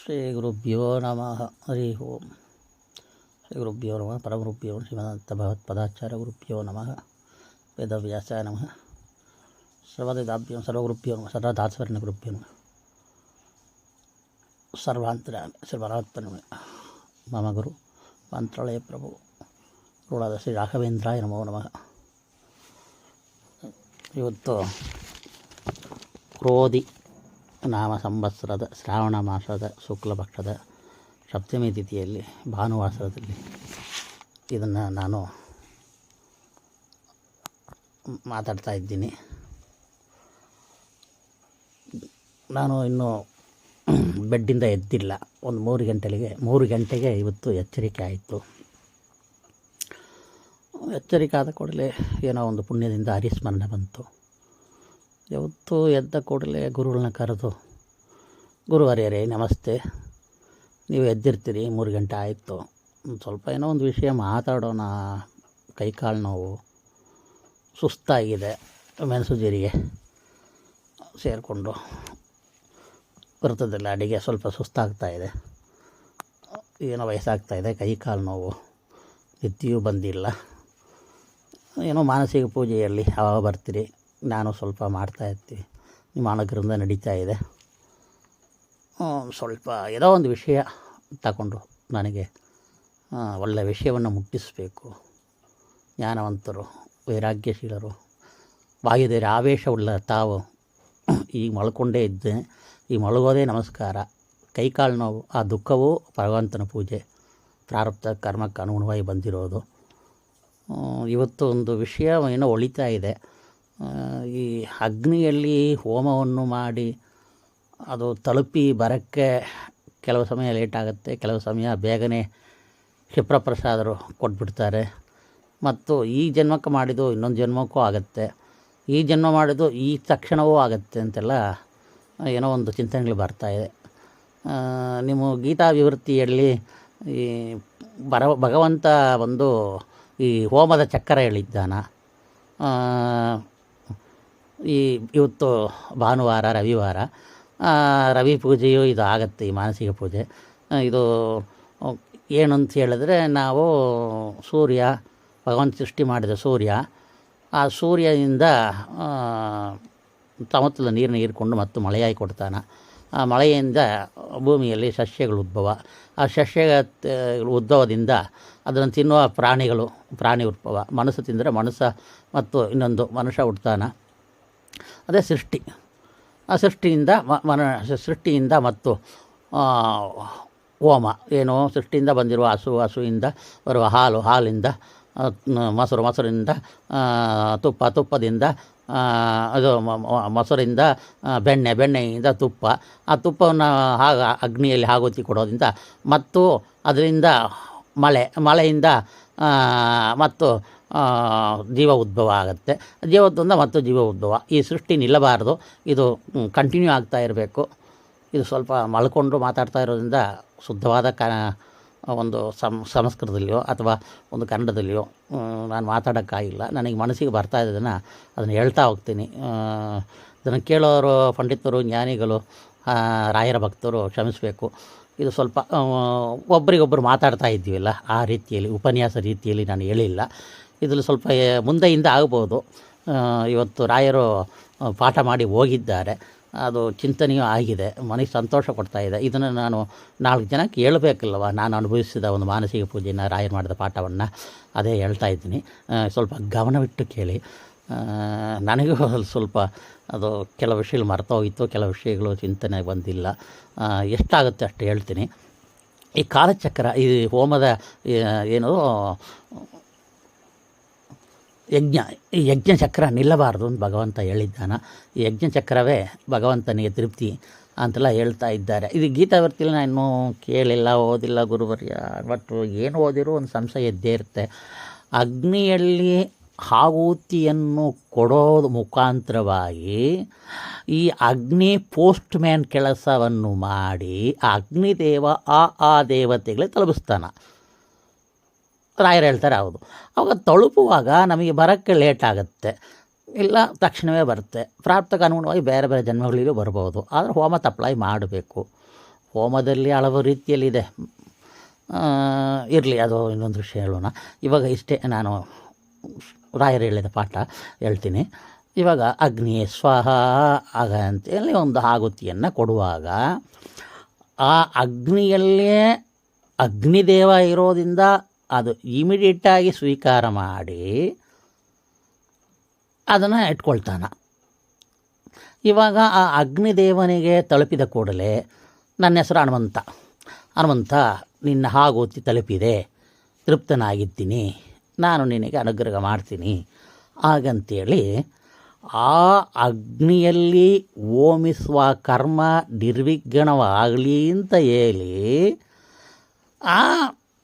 ಶ್ರೀ ಗುರುಭ್ಯೋ ನಮಃ ಹರಿ ಓಂ. ಶ್ರೀ ಗುರುಭ್ಯೋ ನಮಃ ಪರಮಗುರುಭ್ಯೋ ಶ್ರೀಮದಂತ ಭಗವತ್ಪಾದಾಚಾರ್ಯ ಗುರುಭ್ಯೋ ನಮಃ ವೇದವ್ಯಾಸಾಯ ನಮಃ ಸರ್ವವೇದಾಭ್ಯೋ ಸರ್ವಗುರುಭ್ಯೋ ನಮಃ ಸರ್ವಧಾತ್ಸ್ವರ್ಣ ಗುರುಭ್ಯೋ ನಮಃ ಸರ್ವಾಂತರ್ಯಾಮಿ ಶ್ರೀ ಪರಮಾತ್ಮನೇ ಮಮ ಗುರು ಮಂತ್ರಾಲಯ ಪ್ರಭು ಗುರುಳಾದ ಶ್ರೀ ರಾಘವೇಂದ್ರಾಯ ನಮೋ ನಮಃ. ಇವತ್ತು ಕ್ರೋಧಿ ನಾಮ ಸಂವತ್ಸರದ ಶ್ರಾವಣ ಮಾಸದ ಶುಕ್ಲಪಕ್ಷದ ಸಪ್ತಮಿ ತಿಥಿಯಲ್ಲಿ ಭಾನುವಾಸದಲ್ಲಿ ಇದನ್ನು ನಾನು ಮಾತಾಡ್ತಾ ಇದ್ದೀನಿ. ನಾನು ಇನ್ನೂ ಬೆಡ್ಡಿಂದ ಎದ್ದಿಲ್ಲ. ಒಂದು 3 ಗಂಟೆಗೆ ಇವತ್ತು ಎಚ್ಚರಿಕೆ ಆಯಿತು. ಎಚ್ಚರಿಕೆ ಆದ ಕೂಡಲೇ ಏನೋ ಒಂದು ಪುಣ್ಯದಿಂದ ಹರಿಸ್ಮರಣೆ ಬಂತು. ಯಾವತ್ತು ಎದ್ದ ಕೂಡಲೇ ಗುರುಗಳನ್ನ ಕರೆದು, ಗುರುವರ್ಯರೇ ನಮಸ್ತೆ, ನೀವು ಎದ್ದಿರ್ತೀರಿ, 3 ಗಂಟೆ ಆಯಿತು, ಸ್ವಲ್ಪ ಏನೋ ಒಂದು ವಿಷಯ ಮಾತಾಡೋಣ, ಕೈಕಾಲು ನೋವು, ಸುಸ್ತಾಗಿದೆ, ಮೆಣಸು ಜೀರಿಗೆ ಸೇರಿಕೊಂಡು ಬರ್ತದಲ್ಲ ಅಡಿಗೆ, ಸ್ವಲ್ಪ ಸುಸ್ತಾಗ್ತಾಯಿದೆ, ಏನೋ ವಯಸ್ಸಾಗ್ತಾಯಿದೆ, ಕೈಕಾಲು ನೋವು, ನಿದ್ದೆಯೂ ಬಂದಿಲ್ಲ, ಏನೋ ಮಾನಸಿಕ ಪೂಜೆಯಲ್ಲಿ ಆವಾಗ ಬರ್ತೀರಿ, ನಾನು ಸ್ವಲ್ಪ ಮಾಡ್ತಾಯಿರ್ತೀವಿ, ನಿಮ್ಮ ಅನುಗ್ರಹದಿಂದ ನಡೀತಾ ಇದೆ. ಸ್ವಲ್ಪ ಏನೋ ಒಂದು ವಿಷಯ ತಗೊಂಡು ನನಗೆ ಒಳ್ಳೆಯ ವಿಷಯವನ್ನು ಮುಟ್ಟಿಸಬೇಕು. ಜ್ಞಾನವಂತರು, ವೈರಾಗ್ಯಶೀಲರು, ವಾಯುದೇವರ ಆವೇಶವುಳ್ಳ ತಾವು ಈಗ ಮಲ್ಕೊಂಡೇ ಇದ್ದೆ, ಈ ಮಲಗೋದೇ ನಮಸ್ಕಾರ, ಕೈಕಾಲು ನೋವು, ಆ ದುಃಖವೂ ಭಗವಂತನ ಪೂಜೆ, ಪ್ರಾರಬ್ಧ ಕರ್ಮಕ್ಕೆ ಅನುಗುಣವಾಗಿ ಬಂದಿರೋದು. ಇವತ್ತು ಒಂದು ವಿಷಯ ಏನೋ ಒಳಿತಾ ಇದೆ. ಈ ಅಗ್ನಿಯಲ್ಲಿ ಹೋಮವನ್ನು ಮಾಡಿ ಅದು ತಲುಪಿ ಬರೋಕ್ಕೆ ಕೆಲವು ಸಮಯ ಲೇಟಾಗುತ್ತೆ, ಕೆಲವು ಸಮಯ ಬೇಗನೆ ಕ್ಷಿಪ್ರಪ್ರಸಾದರು ಕೊಟ್ಬಿಡ್ತಾರೆ. ಮತ್ತು ಈ ಜನ್ಮಕ್ಕೆ ಮಾಡಿದ್ದು ಇನ್ನೊಂದು ಜನ್ಮಕ್ಕೂ ಆಗುತ್ತೆ, ಈ ಜನ್ಮ ಮಾಡಿದ್ದು ಈ ತಕ್ಷಣವೂ ಆಗುತ್ತೆ ಅಂತೆಲ್ಲ ಏನೋ ಒಂದು ಚಿಂತನೆಗಳು ಬರ್ತಾಯಿದೆ. ನಿಮ್ಮ ಗೀತಾ ವಿವೃತ್ತಿಯಲ್ಲಿ ಈ ಭಗವಂತ ಒಂದು ಈ ಹೋಮದ ಚಕ್ರ ಹೇಳಿದ್ದಾನ. ಇವತ್ತು ಭಾನುವಾರ, ರವಿವಾರ, ರವಿ ಪೂಜೆಯು ಇದು ಆಗುತ್ತೆ, ಈ ಮಾನಸಿಕ ಪೂಜೆ. ಇದು ಏನಂತ ಹೇಳಿದ್ರೆ, ನಾವು ಸೂರ್ಯ, ಭಗವಂತ ಸೃಷ್ಟಿ ಮಾಡಿದ ಸೂರ್ಯ, ಆ ಸೂರ್ಯನಿಂದ ಸಮುದ್ರದ ನೀರನ್ನು ಹೀರಿಕೊಂಡು ಮತ್ತು ಮಳೆಯಾಗಿ ಕೊಡ್ತಾನೆ. ಆ ಮಳೆಯಿಂದ ಭೂಮಿಯಲ್ಲಿ ಸಸ್ಯಗಳು ಉದ್ಭವ, ಆ ಸಸ್ಯ ಉದ್ಭವದಿಂದ ಅದನ್ನು ತಿನ್ನುವ ಪ್ರಾಣಿ ಉದ್ಭವ, ಮನಸ್ಸು ತಿಂದರೆ ಮನುಷ್ಯ ಮತ್ತು ಇನ್ನೊಂದು ಮನುಷ್ಯ ಹುಡ್ತಾನೆ. ಅದೇ ಸೃಷ್ಟಿ. ಆ ಸೃಷ್ಟಿಯಿಂದ ಮತ್ತು ಹೋಮ ಏನು, ಸೃಷ್ಟಿಯಿಂದ ಬಂದಿರುವ ಹಸುವಿಂದ ಬರುವ ಹಾಲಿಂದ ಮೊಸರಿಂದ ತುಪ್ಪದಿಂದ ಅದು ಮೊಸರಿಂದ ಬೆಣ್ಣೆಯಿಂದ ತುಪ್ಪ, ಆ ತುಪ್ಪವನ್ನು ಅಗ್ನಿಯಲ್ಲಿ ಆಹುತಿ ಕೊಡೋದ್ರಿಂದ ಮತ್ತು ಅದರಿಂದ ಮಳೆಯಿಂದ ಮತ್ತು ಜೀವ ಉದ್ಭವ ಆಗುತ್ತೆ, ಜೀವದಿಂದ ಮತ್ತು ಜೀವ ಉದ್ಭವ. ಈ ಸೃಷ್ಟಿ ನಿಲ್ಲಬಾರ್ದು, ಇದು ಕಂಟಿನ್ಯೂ ಆಗ್ತಾ ಇರಬೇಕು. ಇದು ಸ್ವಲ್ಪ ಮಲ್ಕೊಂಡು ಮಾತಾಡ್ತಾ ಇರೋದ್ರಿಂದ ಶುದ್ಧವಾದ ಒಂದು ಸಂಸ್ಕೃತದಲ್ಲಿಯೋ ಅಥವಾ ಒಂದು ಕನ್ನಡದಲ್ಲಿಯೋ ನಾನು ಮಾತಾಡೋಕ್ಕಾಗಿಲ್ಲ. ನನಗೆ ಮನಸ್ಸಿಗೆ ಬರ್ತಾ ಇದ್ದದನ್ನು ಅದನ್ನು ಹೇಳ್ತಾ ಹೋಗ್ತೀನಿ. ಇದನ್ನು ಕೇಳೋರು ಪಂಡಿತರು, ಜ್ಞಾನಿಗಳು, ರಾಯರ ಭಕ್ತರು ಕ್ಷಮಿಸಬೇಕು. ಇದು ಸ್ವಲ್ಪ ಒಬ್ರಿಗೊಬ್ಬರು ಮಾತಾಡ್ತಾ ಇದ್ದೀವಲ್ಲ, ಆ ರೀತಿಯಲ್ಲಿ ಉಪನ್ಯಾಸ ರೀತಿಯಲ್ಲಿ ನಾನು ಹೇಳಿಲ್ಲ. ಇದರಲ್ಲಿ ಸ್ವಲ್ಪ ಮುಂದೆಯಿಂದ ಆಗ್ಬೋದು. ಇವತ್ತು ರಾಯರು ಪಾಠ ಮಾಡಿ ಹೋಗಿದ್ದಾರೆ, ಅದು ಚಿಂತನೆಯೂ ಆಗಿದೆ, ಮನಸ್ಸಿಗೆ ಸಂತೋಷ ಕೊಡ್ತಾಯಿದೆ. ಇದನ್ನು ನಾನು 4 ಜನಕ್ಕೆ ಹೇಳ್ಬೇಕಲ್ವ, ನಾನು ಅನುಭವಿಸಿದ ಒಂದು ಮಾನಸಿಕ ಪೂಜೆಯನ್ನು, ರಾಯರು ಮಾಡಿದ ಪಾಠವನ್ನು ಅದೇ ಹೇಳ್ತಾ ಇದ್ದೀನಿ. ಸ್ವಲ್ಪ ಗಮನವಿಟ್ಟು ಕೇಳಿ. ನನಗೂ ಸ್ವಲ್ಪ ಅದು ಕೆಲವು ವಿಷಯಗಳು ಮರ್ತೋಗಿತ್ತು, ಕೆಲವು ವಿಷಯಗಳು ಚಿಂತನೆ ಬಂದಿಲ್ಲ. ಎಷ್ಟಾಗುತ್ತೆ ಅಷ್ಟು ಹೇಳ್ತೀನಿ. ಈ ಕಾಲಚಕ್ರ, ಈ ಹೋಮದ ಏನು ಈ ಯಜ್ಞಚಕ್ರ ನಿಲ್ಲಬಾರ್ದು ಅಂತ ಭಗವಂತ ಹೇಳಿದ್ದಾನ. ಈ ಯಜ್ಞಚಕ್ರವೇ ಭಗವಂತನಿಗೆ ತೃಪ್ತಿ ಅಂತೆಲ್ಲ ಹೇಳ್ತಾ ಇದ್ದಾರೆ. ಇದು ಗೀತಾವರ್ತಿಯಲ್ಲಿ ನಾನು ಇನ್ನೂ ಕೇಳಿಲ್ಲ, ಓದಿಲ್ಲ ಗುರುವರ್ಯ, ಬಟ್ ಏನು ಓದಿರೋ ಒಂದು ಸಂಶಯ ಇದ್ದೇ ಇರುತ್ತೆ. ಅಗ್ನಿಯಲ್ಲಿ ಆಹುತಿಯನ್ನು ಕೊಡೋದು ಮುಖಾಂತರವಾಗಿ ಈ ಅಗ್ನಿ ಪೋಸ್ಟ್ ಮ್ಯಾನ್ ಕೆಲಸವನ್ನು ಮಾಡಿ ಅಗ್ನಿದೇವ ಆ ದೇವತೆಗಳೇ ತಲುಪಿಸ್ತಾನೆ. ರಾಯರು ಹೇಳ್ತಾರೆ ಹೌದು. ಅವಾಗ ತಲುಪುವಾಗ ನಮಗೆ ಬರೋಕ್ಕೆ ಲೇಟ್ ಆಗುತ್ತೆ, ಇಲ್ಲ ತಕ್ಷಣವೇ ಬರುತ್ತೆ. ಪ್ರಾಪ್ತಕ್ಕೆ ಅನುಗುಣವಾಗಿ ಬೇರೆ ಬೇರೆ ಜನ್ಮಗಳಿಗೂ ಬರ್ಬೋದು. ಆದರೆ ಹೋಮ ತಪ್ಪಲಾಗಿ ಮಾಡಬೇಕು. ಹೋಮದಲ್ಲಿ ಹಲವು ರೀತಿಯಲ್ಲಿದೆ. ಇರಲಿ, ಅದು ಇನ್ನೊಂದು ವಿಷಯ ಹೇಳೋಣ. ಇವಾಗ ಇಷ್ಟೇ ನಾನು ರಾಯರು ಹೇಳಿದ ಪಾಠ ಹೇಳ್ತೀನಿ. ಇವಾಗ ಅಗ್ನಿ ಸ್ವಾಹ ಆಗ ಅಂತೇಳಿ ಒಂದು ಆಹುತಿಯನ್ನು ಕೊಡುವಾಗ ಆ ಅಗ್ನಿಯಲ್ಲೇ ಅಗ್ನಿದೇವ ಇರೋದ್ರಿಂದ ಅದು ಇಮಿಡಿಯೇಟಾಗಿ ಸ್ವೀಕಾರ ಮಾಡಿ ಅದನ್ನು ಇಟ್ಕೊಳ್ತಾನೆ. ಇವಾಗ ಆ ಅಗ್ನಿದೇವನಿಗೆ ತಲುಪಿದ ಕೂಡಲೇ ನನ್ನ ಹೆಸರು ಹನುಮಂತ, ನಿನ್ನ ಆಹುತಿ ತಲುಪಿದೆ, ತೃಪ್ತನಾಗಿದ್ದೀನಿ, ನಾನು ನಿನಗೆ ಅನುಗ್ರಹ ಮಾಡ್ತೀನಿ ಹಾಗಂತೇಳಿ ಆ ಅಗ್ನಿಯಲ್ಲಿ ಹೋಮಿಸುವ ಕರ್ಮ ನಿರ್ವಿಘ್ನವಾಗಲಿ ಅಂತ ಹೇಳಿ ಆ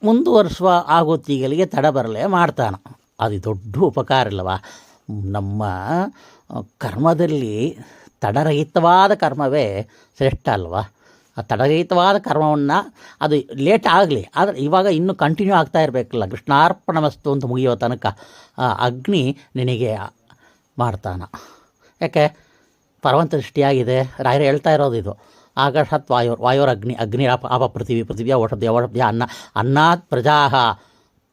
ಮುಂದುವರಿಸುವ ಆಹುತಿಗಳಿಗೆ ತಡ ಬರಲೇ ಮಾಡ್ತಾನೆ. ಅದು ದೊಡ್ಡ ಉಪಕಾರ ಇಲ್ಲವ? ನಮ್ಮ ಕರ್ಮದಲ್ಲಿ ತಡರಹಿತವಾದ ಕರ್ಮವೇ ಶ್ರೇಷ್ಠ ಅಲ್ವಾ? ಆ ತಡರಹಿತವಾದ ಕರ್ಮವನ್ನು ಅದು ಲೇಟ್ ಆಗಲಿ, ಆದರೆ ಇವಾಗ ಇನ್ನೂ ಕಂಟಿನ್ಯೂ ಆಗ್ತಾ ಇರಬೇಕಲ್ಲ. ಕೃಷ್ಣಾರ್ಪಣ ವಸ್ತು ಅಂತ ಮುಗಿಯೋ ತನಕ ಆ ಅಗ್ನಿ ನಿನಗೆ ಮಾಡ್ತಾನೆ. ಯಾಕೆ? ಪರವಂತ ದೃಷ್ಟಿಯಾಗಿದೆ. ರಾಯರು ಹೇಳ್ತಾ ಇರೋದು ಇದು. ಆಕಾಶಾತ್ ವಾಯೋರ್ ಅಗ್ನಿ ಆಪ ಪೃಥಿವಿಯ ಓಷಧ್ಯ ಅನ್ನಾತ್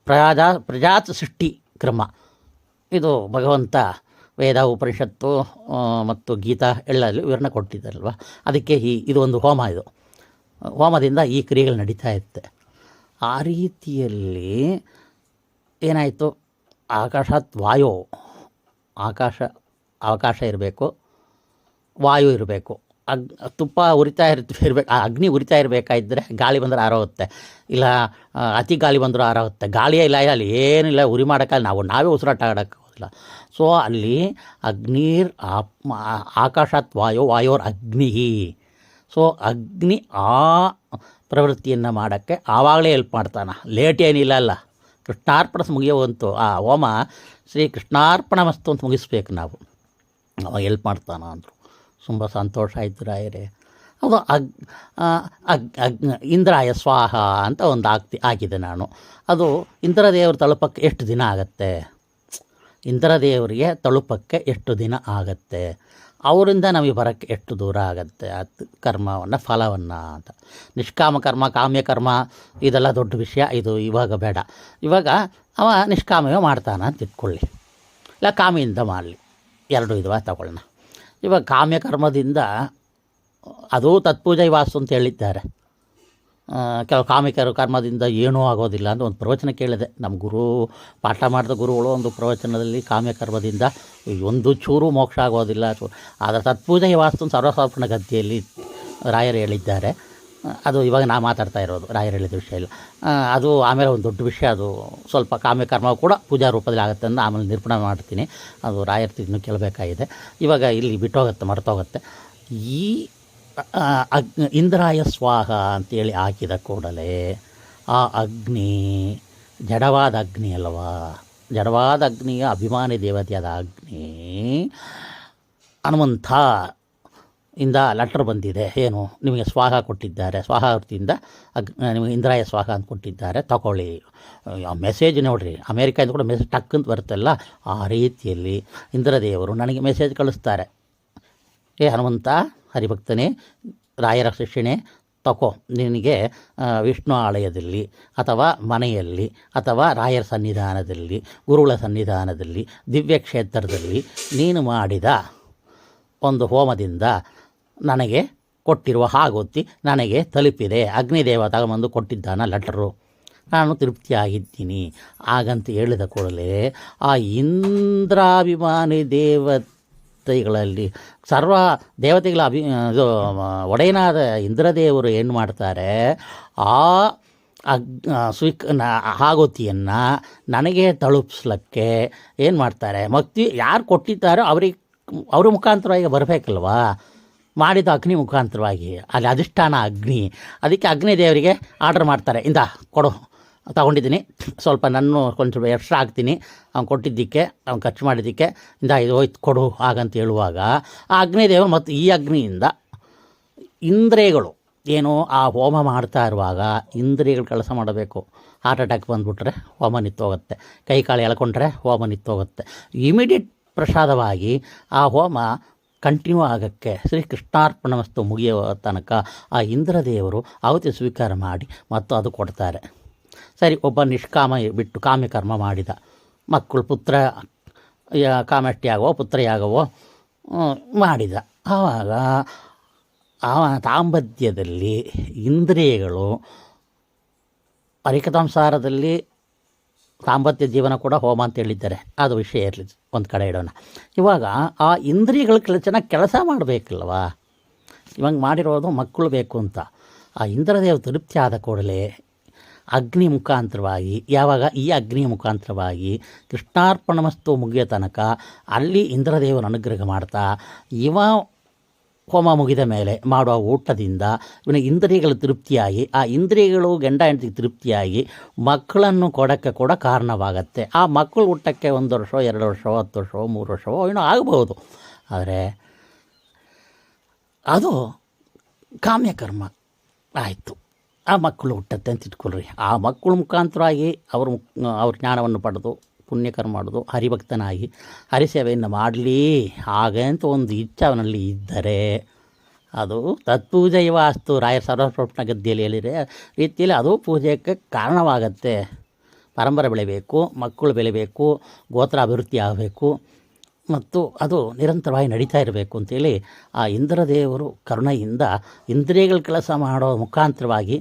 ಪ್ರಜಾತ್ ಸೃಷ್ಟಿ ಕ್ರಮ. ಇದು ಭಗವಂತ ವೇದ ಉಪನಿಷತ್ತು ಮತ್ತು ಗೀತಾ ಎಲ್ಲಲ್ಲಿ ವಿವರಣೆ ಕೊಟ್ಟಿದ್ದಾರಲ್ವ. ಅದಕ್ಕೆ ಇದು ಒಂದು ಹೋಮ. ಇದು ಹೋಮದಿಂದ ಈ ಕ್ರಿಯೆಗಳು ನಡೀತಾ ಇರುತ್ತೆ. ಆ ರೀತಿಯಲ್ಲಿ ಏನಾಯಿತು, ಆಕಾಶಾತ್ ವಾಯೋ, ಅವಕಾಶ ಇರಬೇಕು, ವಾಯು ಇರಬೇಕು, ತುಪ್ಪ ಉರಿತಾ ಇರಬೇಕು. ಆ ಅಗ್ನಿ ಉರಿತಾ ಇರಬೇಕಾದ್ರೆ ಗಾಳಿ ಬಂದರೆ ಆರೋಗುತ್ತೆ, ಇಲ್ಲ ಅತಿ ಗಾಳಿ ಬಂದರೂ ಆರೋಗುತ್ತೆ. ಗಾಳಿಯೇ ಇಲ್ಲ, ಅಲ್ಲಿ ಏನಿಲ್ಲ, ಉರಿ ಮಾಡೋಕ್ಕಲ್ಲ, ನಾವೇ ಉಸಿರಾಟ ಆಡೋಕ್ಕಾಗೋದಿಲ್ಲ. ಸೊ ಅಲ್ಲಿ ಅಗ್ನಿರ್ ಆಕಾಶಾತ್ ವಾಯೋರ್ ಅಗ್ನಿ. ಸೊ ಅಗ್ನಿ ಆ ಪ್ರವೃತ್ತಿಯನ್ನು ಮಾಡೋಕ್ಕೆ ಆವಾಗಲೇ ಹೆಲ್ಪ್ ಮಾಡ್ತಾನೆ, ಲೇಟ್ ಏನಿಲ್ಲ ಅಲ್ಲ. ಕೃಷ್ಣಾರ್ಪಣ ಮುಗಿಯೋವಂತು ಆ ಹೋಮ ಶ್ರೀ ಕೃಷ್ಣಾರ್ಪಣ ಮಸ್ತು ಅಂತ ಮುಗಿಸ್ಬೇಕು ನಾವು. ಅವಾಗ ಹೆಲ್ಪ್ ಮಾಡ್ತಾನೆ ಅಂದರು. ತುಂಬ ಸಂತೋಷ ಆಯಿತು ರಾಯರೇ. ಅದು ಇಂದ್ರಾಯ ಸ್ವಾಹ ಅಂತ ಒಂದು ಹಾಕಿದೆ ನಾನು. ಅದು ಇಂದ್ರದೇವರು ತಲುಪಕ್ಕೆ ಎಷ್ಟು ದಿನ ಆಗತ್ತೆ, ಇಂದ್ರದೇವರಿಗೆ ತಲುಪಕ್ಕೆ ಎಷ್ಟು ದಿನ ಆಗತ್ತೆ, ಅವರಿಂದ ನಮಗೆ ಬರೋಕ್ಕೆ ಎಷ್ಟು ದೂರ ಆಗತ್ತೆ ಅದು ಕರ್ಮವನ್ನು ಫಲವನ್ನು ಅಂತ. ನಿಷ್ಕಾಮ ಕರ್ಮ, ಕಾಮ್ಯ ಕರ್ಮ ಇದೆಲ್ಲ ದೊಡ್ಡ ವಿಷಯ, ಇದು ಇವಾಗ ಬೇಡ. ಇವಾಗ ಅವ ನಿಷ್ಕಾಮವೇ ಮಾಡ್ತಾನೆ ಅಂತ ಇಟ್ಕೊಳ್ಳಿ, ಇಲ್ಲ ಕಾಮಿಯಿಂದ ಮಾಡಲಿ, ಎರಡು ವಿಧವ ತಗೊಳ್ಳೋಣ. ಇವಾಗ ಕಾಮ್ಯ ಕರ್ಮದಿಂದ ಅದು ತತ್ಪೂಜೆ ವಾಸ್ತು ಅಂತ ಹೇಳಿದ್ದಾರೆ. ಕೆಲವು ಕಾಮಿಕರು ಕರ್ಮದಿಂದ ಏನೂ ಆಗೋದಿಲ್ಲ ಅಂತ ಒಂದು ಪ್ರವಚನ ಕೇಳಿದೆ. ನಮ್ಮ ಗುರು ಪಾಠ ಮಾಡಿದ ಗುರುಗಳು ಒಂದು ಪ್ರವಚನದಲ್ಲಿ ಕಾಮ್ಯ ಕರ್ಮದಿಂದ ಒಂದು ಚೂರು ಮೋಕ್ಷ ಆಗೋದಿಲ್ಲ. ಆದರೆ ತತ್ಪೂಜೆ ವಾಸ್ತು ಸರ್ವಸಮರ್ಪಣ ಗದ್ಯೆಯಲ್ಲಿ ರಾಯರು ಹೇಳಿದ್ದಾರೆ. ಅದು ಇವಾಗ ನಾ ಮಾತಾಡ್ತಾ ಇರೋದು ರಾಯರು ಹೇಳಿದ ವಿಷಯ ಇಲ್ಲ. ಅದು ಆಮೇಲೆ ಒಂದು ದೊಡ್ಡ ವಿಷಯ, ಅದು ಸ್ವಲ್ಪ ಕಾಮ್ಯ ಕರ್ಮ ಕೂಡ ಪೂಜಾ ರೂಪದಲ್ಲಿ ಆಗುತ್ತೆ ಅಂತ ಆಮೇಲೆ ನಿರೂಪಣೆ ಮಾಡ್ತೀನಿ. ಅದು ರಾಯರು ಇನ್ನೂ ಕೇಳಬೇಕಾಗಿದೆ. ಇವಾಗ ಇಲ್ಲಿ ಬಿಟ್ಟೋಗುತ್ತೆ, ಮರ್ತೋಗುತ್ತೆ. ಈ ಇಂದ್ರಾಯ ಸ್ವಾಹ ಅಂತೇಳಿ ಹಾಕಿದ ಕೂಡಲೇ ಆ ಅಗ್ನಿ ಜಡವಾದ ಅಗ್ನಿ ಅಲ್ವಾ, ಜಡವಾದ ಅಗ್ನಿಯ ಅಭಿಮಾನಿ ದೇವತೆಯಾದ ಅಗ್ನಿ ಹನುಮಂತ ಇಂದ ಲೆಟರ್ ಬಂದಿದೆ, ಏನು ನಿಮಗೆ ಸ್ವಾಹ ಕೊಟ್ಟಿದ್ದಾರೆ, ಸ್ವಾಹ ವೃತ್ತಿಯಿಂದ ನಿಮಗೆ ಇಂದ್ರಾಯ ಸ್ವಾಹ ಅಂತ ಕೊಟ್ಟಿದ್ದಾರೆ, ತಗೊಳ್ಳಿ. ಆ ಮೆಸೇಜ್ ನೋಡಿರಿ, ಅಮೇರಿಕಾದಿಂದ ಕೂಡ ಮೆಸೇಜ್ ಟಕ್ ಅಂತ ಬರುತ್ತಲ್ಲ, ಆ ರೀತಿಯಲ್ಲಿ ಇಂದ್ರದೇವರು ನನಗೆ ಮೆಸೇಜ್ ಕಳಿಸ್ತಾರೆ. ಹನುಮಂತ, ಹರಿಭಕ್ತನೇ, ರಾಯರ ಶಿಷ್ಯನೇ, ತಗೋ, ನಿನಗೆ ವಿಷ್ಣು ಆಲಯದಲ್ಲಿ ಅಥವಾ ಮನೆಯಲ್ಲಿ ಅಥವಾ ರಾಯರ ಸನ್ನಿಧಾನದಲ್ಲಿ, ಗುರುಗಳ ಸನ್ನಿಧಾನದಲ್ಲಿ, ದಿವ್ಯ ಕ್ಷೇತ್ರದಲ್ಲಿ ನೀನು ಮಾಡಿದ ಒಂದು ಹೋಮದಿಂದ ನನಗೆ ಕೊಟ್ಟಿರುವ ಆಹುತಿ ನನಗೆ ತಲುಪಿದೆ. ಅಗ್ನಿದೇವ ತಗೊಂಬಂದು ಕೊಟ್ಟಿದ್ದಾನ ಲೆಟರು, ನಾನು ತೃಪ್ತಿಯಾಗಿದ್ದೀನಿ ಹಾಗಂತ ಹೇಳಿದ ಕೂಡಲೇ ಆ ಇಂದ್ರಾಭಿಮಾನಿ ದೇವತೆಗಳಲ್ಲಿ ಸರ್ವ ದೇವತೆಗಳ ಇದು ಒಡೆಯನಾದ ಇಂದ್ರದೇವರು ಏನು ಮಾಡ್ತಾರೆ, ಆ ಆಹುತಿಯನ್ನು ನನಗೆ ತಲುಪಿಸ್ಲಿಕ್ಕೆ ಏನು ಮಾಡ್ತಾರೆ, ಭಕ್ತಿ ಯಾರು ಕೊಟ್ಟಿದ್ದಾರೋ ಅವ್ರ ಮುಖಾಂತರವಾಗಿ ಬರಬೇಕಲ್ವಾ, ಮಾಡಿದ ಅಗ್ನಿ ಮುಖಾಂತರವಾಗಿ. ಅಲ್ಲಿ ಅಧಿಷ್ಠಾನ ಅಗ್ನಿ, ಅದಕ್ಕೆ ಅಗ್ನಿ ದೇವರಿಗೆ ಆರ್ಡ್ರ್ ಮಾಡ್ತಾರೆ, ಇಂದ ಕೊಡು, ತಗೊಂಡಿದ್ದೀನಿ, ಸ್ವಲ್ಪ ನಾನು ಕೊಂಚ ಎಕ್ಸ್ಟ್ರಾ ಹಾಕ್ತೀನಿ, ಅವ್ನು ಕೊಟ್ಟಿದ್ದಕ್ಕೆ, ಅವ್ನು ಖರ್ಚು ಮಾಡಿದ್ದಕ್ಕೆ, ಇಂದ ಇದು ಹೋಯ್ತು ಕೊಡು ಹಾಗಂತ ಹೇಳುವಾಗ ಆ ಅಗ್ನಿದೇವರು ಮತ್ತು ಈ ಅಗ್ನಿಯಿಂದ ಇಂದ್ರಿಯಗಳು ಏನು ಆ ಹೋಮ ಮಾಡ್ತಾ ಇರುವಾಗ ಇಂದ್ರಿಯಗಳು ಕೆಲಸ ಮಾಡಬೇಕು. ಹಾರ್ಟ್ ಅಟ್ಯಾಕ್ ಬಂದುಬಿಟ್ರೆ ಹೋಮ ನಿಂತೋಗುತ್ತೆ, ಕೈ ಕಾಲು ಎಳ್ಕೊಂಡ್ರೆ ಹೋಮ ನಿಂತೋಗುತ್ತೆ. ಇಮಿಡಿಯೇಟ್ ಪ್ರಸಾದವಾಗಿ ಆ ಹೋಮ ಕಂಟಿನ್ಯೂ ಆಗೋಕ್ಕೆ ಶ್ರೀ ಕೃಷ್ಣಾರ್ಪಣಮಸ್ತು ಮುಗಿಯುವ ತನಕ ಆ ಇಂದ್ರದೇವರು ಆಹುತಿ ಸ್ವೀಕಾರ ಮಾಡಿ ಮತ್ತು ಅದು ಕೊಡ್ತಾರೆ. ಸರಿ, ಒಬ್ಬ ನಿಷ್ಕಾಮ ಬಿಟ್ಟು ಕಾಮ್ಯಕರ್ಮ ಮಾಡಿದ, ಮಕ್ಕಳು ಪುತ್ರ ಕಾಮಷ್ಟಿಯಾಗವೋ ಪುತ್ರಿಯಾಗವೋ ಮಾಡಿದ. ಆವಾಗ ದಾಂಪತ್ಯದಲ್ಲಿ ಇಂದ್ರಿಯಗಳು ಅರಿಕತಾಂಸಾರದಲ್ಲಿ ದಾಂಪತ್ಯ ಜೀವನ ಕೂಡ ಹೋಮ ಅಂತ ಹೇಳಿದ್ದಾರೆ, ಅದು ವಿಷಯ ಇರಲಿ ಒಂದು ಕಡೆ ಇಡೋಣ. ಇವಾಗ ಆ ಇಂದ್ರಿಯಗಳು ಚೆನ್ನಾಗಿ ಕೆಲಸ ಮಾಡಬೇಕಲ್ವಾ? ಇವಾಗ ಮಾಡಿರೋದು ಮಕ್ಕಳು ಬೇಕು ಅಂತ. ಆ ಇಂದ್ರದೇವ ತೃಪ್ತಿ ಆದ ಕೂಡಲೇ ಅಗ್ನಿ ಮುಖಾಂತರವಾಗಿ, ಯಾವಾಗ ಈ ಅಗ್ನಿಯ ಮುಖಾಂತರವಾಗಿ ಕೃಷ್ಣಾರ್ಪಣಮಸ್ತು ಮುಗಿಯೋ ತನಕ ಅಲ್ಲಿ ಇಂದ್ರದೇವನ ಅನುಗ್ರಹ ಮಾಡ್ತಾ ಇವ ಹೋಮ ಮುಗಿದ ಮೇಲೆ ಮಾಡುವ ಊಟದಿಂದ ಇವನ ಇಂದ್ರಿಯಗಳು ತೃಪ್ತಿಯಾಗಿ, ಆ ಇಂದ್ರಿಯಗಳು ಗಂಡ ಹೆಂಡತಿಗೆ ತೃಪ್ತಿಯಾಗಿ ಮಕ್ಕಳನ್ನು ಕೊಡೋಕ್ಕೆ ಕೂಡ ಕಾರಣವಾಗತ್ತೆ. ಆ ಮಕ್ಕಳು ಊಟಕ್ಕೆ 1 ವರ್ಷ 2 ವರ್ಷ 10 ವರ್ಷ 3 ವರ್ಷವೋ ಏನೋ ಆಗ್ಬೋದು. ಆದರೆ ಅದು ಕಾಮ್ಯಕರ್ಮ ಆಯಿತು. ಆ ಮಕ್ಕಳು ಹುಟ್ಟತ್ತೆ ಅಂತ ಇಟ್ಕೊಳ್ರಿ. ಆ ಮಕ್ಕಳ ಮುಖಾಂತರವಾಗಿ ಅವ್ರ ಜ್ಞಾನವನ್ನು ಪಡೆದು ಪುಣ್ಯಕರ್ಮ ಮಾಡೋದು, ಹರಿಭಕ್ತನಾಗಿ ಹರಿಸೇವೆಯನ್ನು ಮಾಡಲಿ ಹಾಗೆ ಅಂತ ಒಂದು ಇಚ್ಛೆ ಅವನಲ್ಲಿ ಇದ್ದರೆ ಅದು ತತ್ಪೂಜೆಯ ವಾಸ್ತು ರಾಯರ ಸರ್ವಪ್ರಶ್ನ ಗದ್ದೆಯಲ್ಲಿ ಹೇಳಿದರೆ ರೀತಿಯಲ್ಲಿ ಅದು ಪೂಜೆಗೆ ಕಾರಣವಾಗತ್ತೆ. ಪರಂಪರೆ ಬೆಳಿಬೇಕು, ಮಕ್ಕಳು ಬೆಳಿಬೇಕು, ಗೋತ್ರ ಅಭಿವೃದ್ಧಿ ಆಗಬೇಕು ಮತ್ತು ಅದು ನಿರಂತರವಾಗಿ ನಡೀತಾ ಇರಬೇಕು ಅಂತೇಳಿ ಆ ಇಂದ್ರದೇವರು ಕರುಣೆಯಿಂದ ಇಂದ್ರಿಯಗಳ ಕೆಲಸ ಮಾಡೋ ಮುಖಾಂತರವಾಗಿ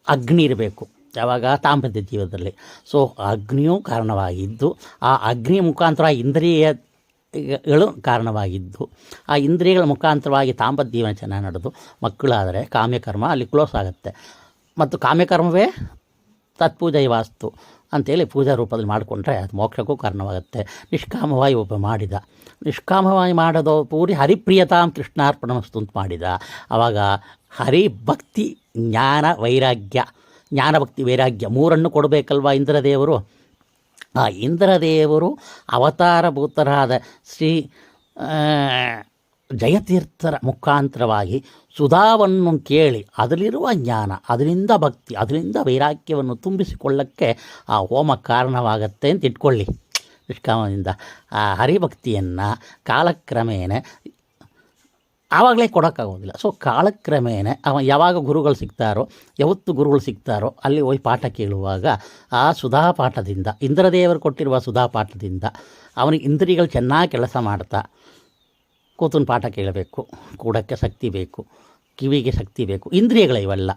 ಅಗ್ನಿ ಇರಬೇಕು. ಯಾವಾಗ ದಾಂಪತ್ಯ ಜೀವನದಲ್ಲಿ. ಸೊ ಅಗ್ನಿಯೂ ಕಾರಣವಾಗಿದ್ದು, ಆ ಅಗ್ನಿಯ ಮುಖಾಂತರ ಇಂದ್ರಿಯಗಳು ಕಾರಣವಾಗಿದ್ದು, ಆ ಇಂದ್ರಿಯಗಳ ಮುಖಾಂತರವಾಗಿ ದಾಂಪತ್ಯ ಜೀವನ ಚೆನ್ನಾಗಿ ನಡೆದು ಮಕ್ಕಳಾದರೆ ಕಾಮ್ಯಕರ್ಮ ಅಲ್ಲಿ ಕ್ಲೋಸ್ ಆಗುತ್ತೆ. ಮತ್ತು ಕಾಮ್ಯಕರ್ಮವೇ ತತ್ಪೂಜೆಯ ವಾಸ್ತು ಅಂಥೇಳಿ ಪೂಜಾ ರೂಪದಲ್ಲಿ ಮಾಡಿಕೊಂಡ್ರೆ ಅದು ಮೋಕ್ಷಕ್ಕೂ ಕಾರಣವಾಗುತ್ತೆ. ನಿಷ್ಕಾಮವಾಗಿ ಒಬ್ಬ ಮಾಡಿದ, ನಿಷ್ಕಾಮವಾಗಿ ಮಾಡೋದು ಪೂರಿ ಹರಿಪ್ರಿಯತಾಂ ಕೃಷ್ಣಾರ್ಪಣಮಸ್ತು ಅಂತ ಮಾಡಿದ. ಆವಾಗ ಹರಿಭಕ್ತಿ ಜ್ಞಾನ ವೈರಾಗ್ಯ, ಜ್ಞಾನಭಕ್ತಿ ವೈರಾಗ್ಯ ಮೂರನ್ನು ಕೊಡಬೇಕಲ್ವ ಇಂದ್ರದೇವರು. ಆ ಇಂದ್ರದೇವರು ಅವತಾರಭೂತರಾದ ಶ್ರೀ ಜಯತೀರ್ಥರ ಮುಖಾಂತರವಾಗಿ ಸುಧಾವನ್ನು ಕೇಳಿ ಅದರಲ್ಲಿರುವ ಜ್ಞಾನ, ಅದರಿಂದ ಭಕ್ತಿ, ಅದರಿಂದ ವೈರಾಗ್ಯವನ್ನು ತುಂಬಿಸಿಕೊಳ್ಳಕ್ಕೆ ಆ ಹೋಮ ಕಾರಣವಾಗತ್ತೆ ಅಂತ ಇಟ್ಕೊಳ್ಳಿ. ನಿಷ್ಕಾಮದಿಂದ ಆ ಹರಿಭಕ್ತಿಯನ್ನು ಕಾಲಕ್ರಮೇಣ ಆವಾಗಲೇ ಕೊಡೋಕ್ಕಾಗೋದಿಲ್ಲ. ಸೊ ಕಾಲಕ್ರಮೇಣ ಯಾವಾಗ ಗುರುಗಳು ಸಿಗ್ತಾರೋ, ಯಾವತ್ತು ಗುರುಗಳು ಸಿಗ್ತಾರೋ ಅಲ್ಲಿ ಹೋಗಿ ಪಾಠ ಕೇಳುವಾಗ ಆ ಸುಧಾ ಪಾಠದಿಂದ, ಇಂದ್ರದೇವರು ಕೊಟ್ಟಿರುವ ಸುಧಾ ಪಾಠದಿಂದ ಅವನಿಗೆ ಇಂದ್ರಿಯಗಳು ಚೆನ್ನಾಗಿ ಕೆಲಸ ಮಾಡ್ತಾ ಕೂತನ ಪಾಠ ಕೇಳಬೇಕು. ಕೂಡಕ್ಕೆ ಶಕ್ತಿ ಬೇಕು, ಕಿವಿಗೆ ಶಕ್ತಿ ಬೇಕು. ಇಂದ್ರಿಯಗಳು ಇವೆಲ್ಲ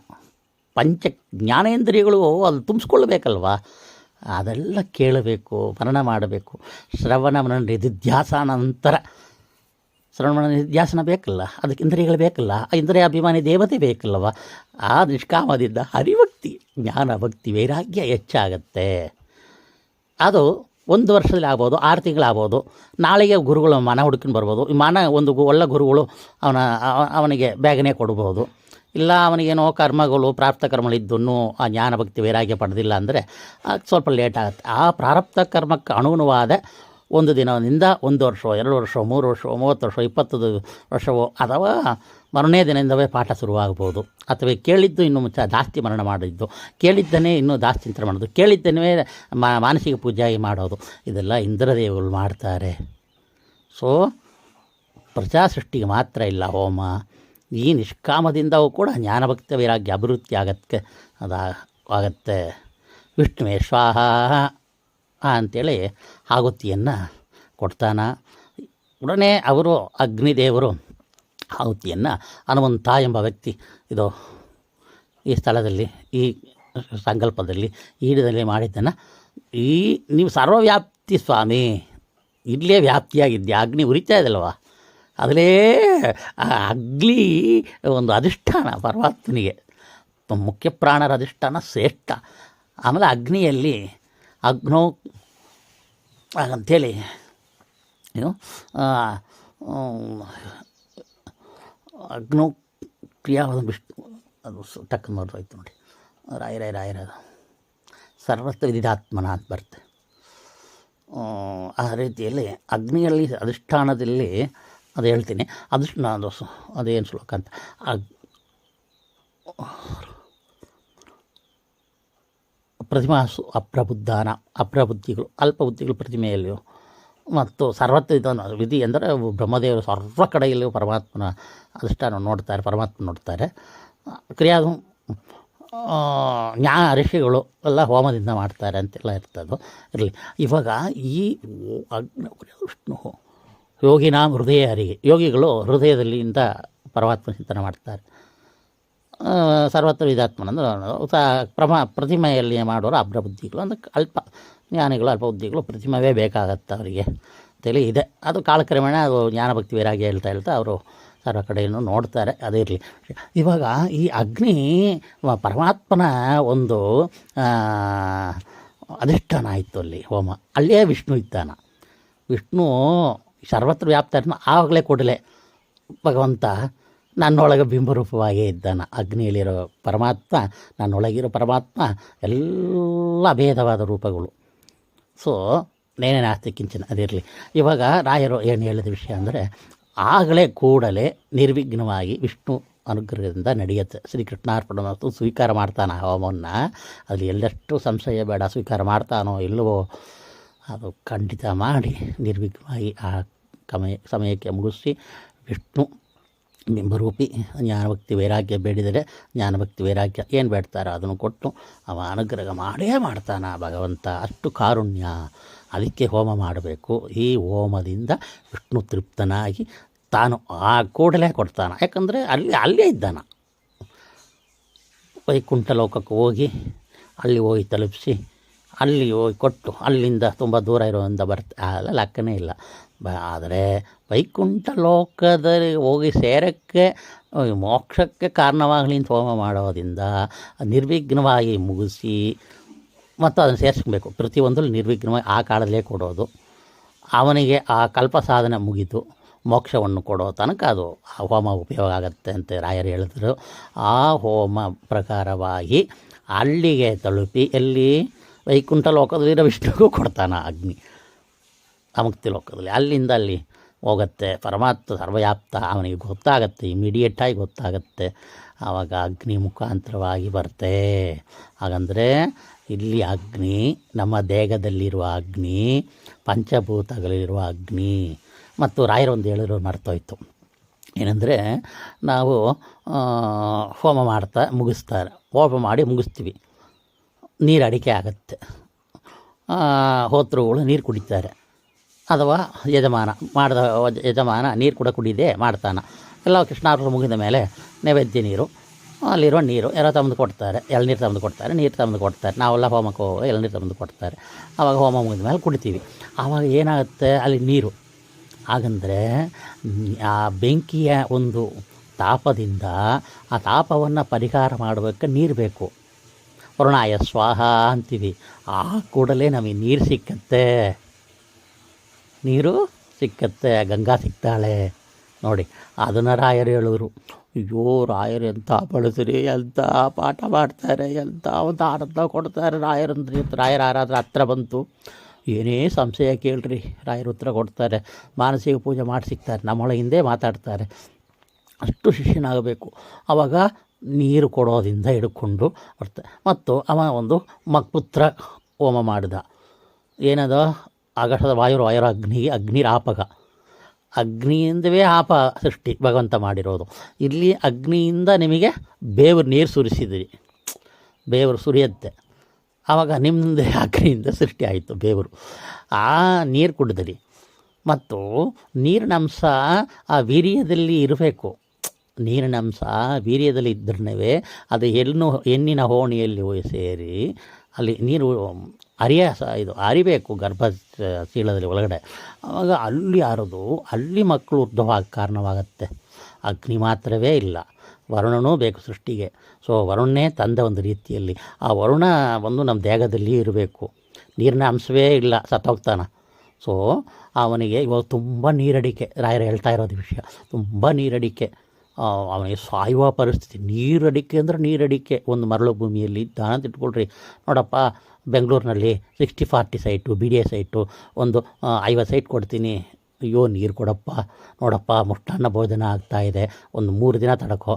ಪಂಚ ಜ್ಞಾನೇಂದ್ರಿಯಗಳು ಅದು ತುಂಬಿಸ್ಕೊಳ್ಬೇಕಲ್ವ, ಅದೆಲ್ಲ ಕೇಳಬೇಕು, ಮನನ ಮಾಡಬೇಕು. ಶ್ರವಣ ಮನನ ನಿಧಿಧ್ಯಾಸನ ನಂತರ ಶ್ರವಣ ನಿಧ್ಯಾಸನ ಬೇಕಲ್ಲ, ಅದಕ್ಕೆ ಇಂದ್ರಿಯಗಳು ಬೇಕಲ್ಲ, ಆ ಇಂದ್ರಿಯ ಅಭಿಮಾನಿ ದೇವತೆ ಬೇಕಲ್ಲವ. ಆ ನಿಷ್ಕಾಮದಿಂದ ಹರಿಭಕ್ತಿ ಜ್ಞಾನ ಭಕ್ತಿ ವೈರಾಗ್ಯ ಹೆಚ್ಚಾಗತ್ತೆ. ಅದು 1 ವರ್ಷದಲ್ಲಿ ಆಗ್ಬೋದು, 6 ತಿಂಗಳಾಗ್ಬೋದು. ನಾಳೆಗೆ ಗುರುಗಳು ಮನ ಹುಡ್ಕೊಂಡು ಬರ್ಬೋದು. ಒಂದು ಒಳ್ಳೆ ಗುರುಗಳು ಅವನಿಗೆ ಬೇಗನೆ ಕೊಡ್ಬೋದು. ಇಲ್ಲ ಅವನಿಗೇನೋ ಕರ್ಮಗಳು ಪ್ರಾರಬ್ಧ ಕರ್ಮಗಳಿದ್ದೂ ಆ ಜ್ಞಾನ ಭಕ್ತಿ ವೈರಾಗ್ಯ ಪಡೆದಿಲ್ಲ ಅಂದರೆ ಸ್ವಲ್ಪ ಲೇಟ್ ಆಗುತ್ತೆ. ಆ ಪ್ರಾರಬ್ಧ ಕರ್ಮಕ್ಕೆ ಅನುಗುಣವಾದ 1 ದಿನದಿಂದ 1 ವರ್ಷ 2 ವರ್ಷ 3 ವರ್ಷ 30 ವರ್ಷ 20 ವರ್ಷವೋ ಅಥವಾ ಮರನೇ ದಿನದಿಂದವೇ ಪಾಠ ಶುರುವಾಗ್ಬೋದು. ಅಥವಾ ಕೇಳಿದ್ದು ಇನ್ನೂ ಜಾಸ್ತಿ ಮರಣ ಮಾಡಿದ್ದು, ಕೇಳಿದ್ದನ್ನೇ ಇನ್ನೂ ಜಾಸ್ತಿ ಚಿಂತನೆ ಮಾಡೋದು, ಕೇಳಿದ್ದನ್ನೇ ಮಾನಸಿಕ ಪೂಜೆಯಾಗಿ ಮಾಡೋದು, ಇದೆಲ್ಲ ಇಂದ್ರದೇವಗಳು ಮಾಡ್ತಾರೆ. ಸೊ ಪ್ರಜಾ ಸೃಷ್ಟಿಗೆ ಮಾತ್ರ ಇಲ್ಲ ಹೋಮ, ಈ ನಿಷ್ಕಾಮದಿಂದವೂ ಕೂಡ ಜ್ಞಾನಭಕ್ತಿ ವೈರಾಗ್ಯ ಅಭಿವೃದ್ಧಿ ಆಗತ್ತೆ. ವಿಷ್ಣುವೇ ಸ್ವಾಹ ಅಂಥೇಳಿ ಆಹುತಿಯನ್ನು ಕೊಡ್ತಾನೆ. ಉಡನೆ ಅವರು ಅಗ್ನಿದೇವರು ಆಹುತಿಯನ್ನು ಹನುಮಂತ ಎಂಬ ವ್ಯಕ್ತಿ ಇದು ಈ ಸ್ಥಳದಲ್ಲಿ ಈ ಸಂಕಲ್ಪದಲ್ಲಿ ಈಡದಲ್ಲಿ ಮಾಡಿದ್ದನ್ನು ನೀವು ಸರ್ವವ್ಯಾಪ್ತಿ ಸ್ವಾಮಿ, ಇಲ್ಲೇ ವ್ಯಾಪ್ತಿಯಾಗಿದ್ದೆ, ಅಗ್ನಿ ಉರಿತಾ ಇದಲ್ವ, ಅದರಲ್ಲೇ ಅಗ್ನಿ ಒಂದು ಅಧಿಷ್ಠಾನ ಪರಮಾತ್ಮನಿಗೆ, ಮುಖ್ಯ ಪ್ರಾಣರ ಅಧಿಷ್ಠಾನ ಶ್ರೇಷ್ಠ. ಆಮೇಲೆ ಅಗ್ನಿಯಲ್ಲಿ ಅಗ್ನೋ ಅಂಥೇಳಿ ಏನು ಅಗ್ನೋ ಕ್ರಿಯಾವಾದ ವಿಷ್ಣು, ಅದು ಟಕ್ಕನ್ ಮಾಡೋಯ್ತು ನೋಡಿ, ರಾಯರದು ಸರ್ವತ್ರ ವಿದಿಧಾತ್ಮನ ಅಂತ ಬರುತ್ತೆ. ಆ ರೀತಿಯಲ್ಲಿ ಅಗ್ನಿಯಲ್ಲಿ ಅಧಿಷ್ಠಾನದಲ್ಲಿ ಅದು ಹೇಳ್ತೀನಿ, ಅದೇನು ಶ್ಲೋಕ ಅಂತ ಪ್ರತಿಮಾಸು ಅಪ್ರಬುದ್ಧಾನ, ಅಪ್ರಬುದ್ಧಿಗಳು ಅಲ್ಪಬುದ್ಧಿಗಳು ಪ್ರತಿಮೆಯಲ್ಲಿಯೋ ಮತ್ತು ಸರ್ವತ್ರ ಇದನ್ನು ವಿಧಿ ಅಂದರೆ ಬ್ರಹ್ಮದೇವರು ಸರ್ವ ಕಡೆಯಲ್ಲೂ ಪರಮಾತ್ಮನ ಅಧಿಷ್ಠಾನ ನೋಡ್ತಾರೆ, ಪರಮಾತ್ಮ ನೋಡ್ತಾರೆ. ಕ್ರಿಯಾದು ಋಷಿಗಳು ಎಲ್ಲ ಹೋಮದಿಂದ ಮಾಡ್ತಾರೆ ಅಂತೆಲ್ಲ ಇರ್ತದೆ. ಇರಲಿ, ಇವಾಗ ಈ ವಿಷ್ಣು ಯೋಗಿನಾಂ ಹೃದಯ ಅರಿಗೆ, ಯೋಗಿಗಳು ಹೃದಯದಲ್ಲಿಂದ ಪರಮಾತ್ಮ ಚಿಂತನೆ ಮಾಡ್ತಾರೆ. ಸರ್ವತ್ರ ವಿಧಾತ್ಮನಂದ್ರೆ ಪ್ರತಿಮೆಯಲ್ಲಿ ಮಾಡೋರು ಅಬ್ರಬುದ್ಧಿಗಳು, ಅಂದರೆ ಅಲ್ಪ ಜ್ಞಾನಿಗಳು, ಅಲ್ಪ ಬುದ್ಧಿಗಳು ಪ್ರತಿಮವೇ ಬೇಕಾಗತ್ತೆ ಅವರಿಗೆ ಅಂತೇಳಿ ಇದೆ. ಅದು ಕಾಲಕ್ರಮೇಣ ಅದು ಜ್ಞಾನಭಕ್ತಿ ವೈರಾಗ್ಯ ಹೇಳ್ತಾ ಅವರು ಸರ್ವ ಕಡೆಯನ್ನು ನೋಡ್ತಾರೆ. ಅದೇ ಇರಲಿ. ಇವಾಗ ಈ ಅಗ್ನಿ ಪರಮಾತ್ಮನ ಒಂದು ಅಧಿಷ್ಠಾನ ಆಯಿತು ಅಲ್ಲಿ ಹೋಮ. ಅಲ್ಲೇ ವಿಷ್ಣು ಇದ್ದಾನ. ವಿಷ್ಣು ಸರ್ವತ್ರ ವ್ಯಾಪ್ತಾನ. ಆವಾಗಲೇ ಕೂಡಲೇ ಭಗವಂತ ನನ್ನೊಳಗೆ ಬಿಂಬರೂಪವಾಗಿಯೇ ಇದ್ದಾನ. ಅಗ್ನಿಯಲ್ಲಿರೋ ಪರಮಾತ್ಮ, ನನ್ನೊಳಗಿರೋ ಪರಮಾತ್ಮ ಎಲ್ಲ ಅಭೇದವಾದ ರೂಪಗಳು. ಸೊ ನೇನೇ ನಾಸ್ತಿ ಕಿಂಚನ. ಅದಿರಲಿ. ಇವಾಗ ರಾಯರು ಏನು ಹೇಳಿದ ವಿಷಯ ಅಂದರೆ, ಆಗಲೇ ಕೂಡಲೇ ನಿರ್ವಿಘ್ನವಾಗಿ ವಿಷ್ಣು ಅನುಗ್ರಹದಿಂದ ನಡೆಯುತ್ತೆ. ಶ್ರೀಕೃಷ್ಣಾರ್ಪಣ ಮತ್ತು ಸ್ವೀಕಾರ ಮಾಡ್ತಾನೆ ಹೋಮವನ್ನು. ಅಲ್ಲಿ ಎಲ್ಲಷ್ಟು ಸಂಶಯ ಬೇಡ. ಸ್ವೀಕಾರ ಮಾಡ್ತಾನೋ ಇಲ್ಲವೋ ಅದು ಖಂಡಿತ ಮಾಡಿ ನಿರ್ವಿಘ್ನವಾಗಿ ಆ ಸಮಯಕ್ಕೆ ಮುಗಿಸಿ ವಿಷ್ಣು ಬಿಂಬರೂಪಿ ಜ್ಞಾನಭಕ್ತಿ ವೈರಾಗ್ಯ ಬೇಡಿದರೆ ಜ್ಞಾನಭಕ್ತಿ ವೈರಾಗ್ಯ ಏನು ಬೇಡ್ತಾರೋ ಅದನ್ನು ಕೊಟ್ಟು ಅವ ಅನುಗ್ರಹ ಮಾಡೇ ಮಾಡ್ತಾನೆ ಭಗವಂತ. ಅಷ್ಟು ಕಾರುಣ್ಯ. ಅದಕ್ಕೆ ಹೋಮ ಮಾಡಬೇಕು. ಈ ಹೋಮದಿಂದ ವಿಷ್ಣು ತೃಪ್ತನಾಗಿ ತಾನು ಆ ಕೂಡಲೇ ಕೊಡ್ತಾನೆ. ಯಾಕಂದರೆ ಅಲ್ಲೇ ಇದ್ದಾನ. ವೈಕುಂಠ ಲೋಕಕ್ಕೆ ಹೋಗಿ ಅಲ್ಲಿ ಹೋಗಿ ತಲುಪಿಸಿ ಅಲ್ಲಿ ಹೋಗಿ ಕೊಟ್ಟು ಅಲ್ಲಿಂದ ತುಂಬ ದೂರ ಇರೋದ್ರಿಂದ ಅಲ್ಲ ಲೆಕ್ಕನೇ ಇಲ್ಲ. ಆದರೆ ವೈಕುಂಠ ಲೋಕದಲ್ಲಿ ಹೋಗಿ ಸೇರಕ್ಕೆ ಮೋಕ್ಷಕ್ಕೆ ಕಾರಣವಾಗಲಿ ಅಂತ ಹೋಮ ಮಾಡೋದ್ರಿಂದ ನಿರ್ವಿಘ್ನವಾಗಿ ಮುಗಿಸಿ ಮತ್ತು ಅದನ್ನು ಸೇರಿಸ್ಬೇಕು. ಪ್ರತಿಯೊಂದರಲ್ಲಿ ನಿರ್ವಿಘ್ನವಾಗಿ ಆ ಕಾಲದಲ್ಲೇ ಕೊಡೋದು. ಅವನಿಗೆ ಆ ಕಲ್ಪ ಸಾಧನೆ ಮುಗಿದು ಮೋಕ್ಷವನ್ನು ಕೊಡೋ ತನಕ ಅದು ಆ ಹೋಮ ಉಪಯೋಗ ಆಗುತ್ತೆ ಅಂತ ರಾಯರು ಹೇಳಿದ್ರು. ಆ ಹೋಮ ಪ್ರಕಾರವಾಗಿ ಅಲ್ಲಿಗೆ ತಲುಪಿ ಎಲ್ಲಿ ವೈಕುಂಠ ಲೋಕದಲ್ಲಿರೋ ವಿಷ್ಣುಗೂ ಕೊಡ್ತಾನೆ ಅಗ್ನಿ. ಅಮುಕ್ತಿ ಲೋಕದಲ್ಲಿ ಅಲ್ಲಿಂದ ಅಲ್ಲಿ ಹೋಗುತ್ತೆ. ಪರಮಾತ್ಮ ಸರ್ವವ್ಯಾಪ್ತ ಅವನಿಗೆ ಗೊತ್ತಾಗತ್ತೆ, ಇಮಿಡಿಯೇಟಾಗಿ ಗೊತ್ತಾಗತ್ತೆ. ಆವಾಗ ಅಗ್ನಿ ಮುಖಾಂತರವಾಗಿ ಬರುತ್ತೆ. ಹಾಗಂದರೆ ಇಲ್ಲಿ ಅಗ್ನಿ ನಮ್ಮ ದೇಹದಲ್ಲಿರುವ ಅಗ್ನಿ, ಪಂಚಭೂತಗಳಿರುವ ಅಗ್ನಿ. ಮತ್ತು ರಾಯರೊಂದು ಹೇಳಿರೋ ಮರ್ತೋಯ್ತು. ಏನಂದರೆ ನಾವು ಹೋಮ ಮಾಡ್ತಾ ಮುಗಿಸ್ತಾರೆ, ಹೋಮ ಮಾಡಿ ಮುಗಿಸ್ತೀವಿ, ನೀರು ಅಡಿಕೆ ಆಗುತ್ತೆ. ಹೋತೃಗಳು ನೀರು ಕುಡಿತಾರೆ, ಅಥವಾ ಯಜಮಾನ ನೀರು ಕೂಡ ಕುಡಿದೇ ಮಾಡ್ತಾನೆ. ಎಲ್ಲ ಕೃಷ್ಣಾರ್ಪಣೆ ಮುಗಿದ ಮೇಲೆ ನೈವೇದ್ಯ ನೀರು, ಅಲ್ಲಿರುವ ನೀರು ಯಾರೋ ತಂದು ಕೊಡ್ತಾರೆ. ಎಳ್ನೀರು ತಂದು ಕೊಡ್ತಾರೆ, ನೀರು ತಂದು ಕೊಡ್ತಾರೆ. ನಾವೆಲ್ಲ ಹೋಮಕ್ಕೆ ಹೋಗಿ ಎಳ್ನೀರು ತಂದು ಕೊಡ್ತಾರೆ. ಆವಾಗ ಹೋಮ ಮುಗಿದ ಮೇಲೆ ಕುಡಿತೀವಿ. ಆವಾಗ ಏನಾಗುತ್ತೆ ಅಲ್ಲಿ ನೀರು. ಹಾಗಂದರೆ ಆ ಬೆಂಕಿಯ ಒಂದು ತಾಪದಿಂದ ಆ ತಾಪವನ್ನು ಪರಿಹಾರ ಮಾಡಬೇಕು, ನೀರು ಬೇಕು. ವರುಣಾಯ ಸ್ವಾಹ ಅಂತೀವಿ. ಆ ಕೂಡಲೇ ನಮಗೆ ನೀರು ಸಿಕ್ಕತ್ತೆ, ನೀರು ಸಿಕ್ಕತ್ತೆ. ಗಂಗಾ ಸಿಗ್ತಾಳೆ ನೋಡಿ. ಅದನ್ನು ರಾಯರು ಹೇಳಿದ್ರು. ಅಯ್ಯೋ ರಾಯರು ಎಂಥ ಬಳಸ್ರಿ, ಎಂಥ ಪಾಠ ಮಾಡ್ತಾರೆ, ಎಂಥ ಒಂದು ಆನಂದ ಕೊಡ್ತಾರೆ ರಾಯರಂದ್ರೆ. ರಾಯರ ಆರಾದ್ರೆ ಹತ್ರ ಬಂತು ಏನೇ ಸಂಶಯ ಕೇಳ್ರಿ, ರಾಯರು ಉತ್ತರ ಕೊಡ್ತಾರೆ. ಮಾನಸಿಕ ಪೂಜೆ ಮಾಡಿ ಸಿಗ್ತಾರೆ, ನಮ್ಮೊಳಗಿಂದೇ ಮಾತಾಡ್ತಾರೆ. ಅಷ್ಟು ಶಿಷ್ಯನಾಗಬೇಕು. ಆವಾಗ ನೀರು ಕೊಡೋದಿಂದ ಹಿಡ್ಕೊಂಡು ಬರ್ತಾರೆ. ಮತ್ತು ಅವ ಒಂದು ಮಕ್ಪುತ್ರ ಹೋಮ ಮಾಡಿದ. ಏನದ ಆಗಸದ ವಾಯುರ ಅಗ್ನಿರಾಪಕ. ಅಗ್ನಿಯಿಂದವೇ ಆಪ ಸೃಷ್ಟಿ ಭಗವಂತ ಮಾಡಿರೋದು. ಇಲ್ಲಿ ಅಗ್ನಿಯಿಂದ ನಿಮಗೆ ಬೇವರು ನೀರು ಸುರಿಸಿದಿರಿ, ಬೇವರು ಸುರಿಯುತ್ತೆ. ಆವಾಗ ನಿಮ್ಮದೇ ಅಗ್ನಿಯಿಂದ ಸೃಷ್ಟಿ ಆಯಿತು ಬೇವರು. ಆ ನೀರು ಕುಡಿದ್ರಿ. ಮತ್ತು ನೀರಿನಂಶ ಆ ವೀರ್ಯದಲ್ಲಿ ಇರಬೇಕು. ನೀರಿನಂಶ ವೀರ್ಯದಲ್ಲಿ ಇದ್ದರೆ ಅದು ಹೆಣ್ಣಿನ ಹೋಣಿಯಲ್ಲಿ ಹೋಗಿ ಸೇರಿ ಅಲ್ಲಿ ನೀರು ಅರಿಬೇಕು ಗರ್ಭ ಚೀಲದಲ್ಲಿ ಒಳಗಡೆ. ಆವಾಗ ಅಲ್ಲಿ ಆರೋದು, ಅಲ್ಲಿ ಮಕ್ಕಳು ಉದ್ಭವ ಕಾರಣವಾಗತ್ತೆ. ಅಗ್ನಿ ಮಾತ್ರವೇ ಇಲ್ಲ, ವರುಣನೂ ಬೇಕು ಸೃಷ್ಟಿಗೆ. ಸೊ ವರುಣನೇ ತಂದೆ ಒಂದು ರೀತಿಯಲ್ಲಿ. ಆ ವರುಣ ಒಂದು ನಮ್ಮ ದೇಹದಲ್ಲಿ ಇರಬೇಕು. ನೀರಿನ ಅಂಶವೇ ಇಲ್ಲ, ಸತ್ತೋಗ್ತಾನೆ. ಸೊ ಅವನಿಗೆ ಇವಾಗ ತುಂಬ ನೀರಡಿಕೆ. ರಾಯರು ಹೇಳ್ತಾ ಇರೋದು ವಿಷಯ, ತುಂಬ ನೀರಡಿಕೆ. ಅವನಿಗೆ ಸಾಯುವ ಪರಿಸ್ಥಿತಿ. ನೀರಡಿಕೆ ಅಂದರೆ ನೀರಡಿಕೆ. ಒಂದು ಮರಳು ಭೂಮಿಯಲ್ಲಿ ಇದ್ದಾನ ಅಂತ ಇಟ್ಕೊಳ್ರಿ. ನೋಡಪ್ಪ, ಬೆಂಗಳೂರಿನಲ್ಲಿ 60-40 site, B D A site, ಒಂದು 50 ಸೈಟ್ ಕೊಡ್ತೀನಿ. ಅಯ್ಯೋ ನೀರು ಕೊಡಪ್ಪ, ನೋಡಪ್ಪ ಮುಷ್ಟಾನ್ನ ಭೋಜನ ಆಗ್ತಾಯಿದೆ, ಒಂದು 3 ದಿನ ತಡಕೋ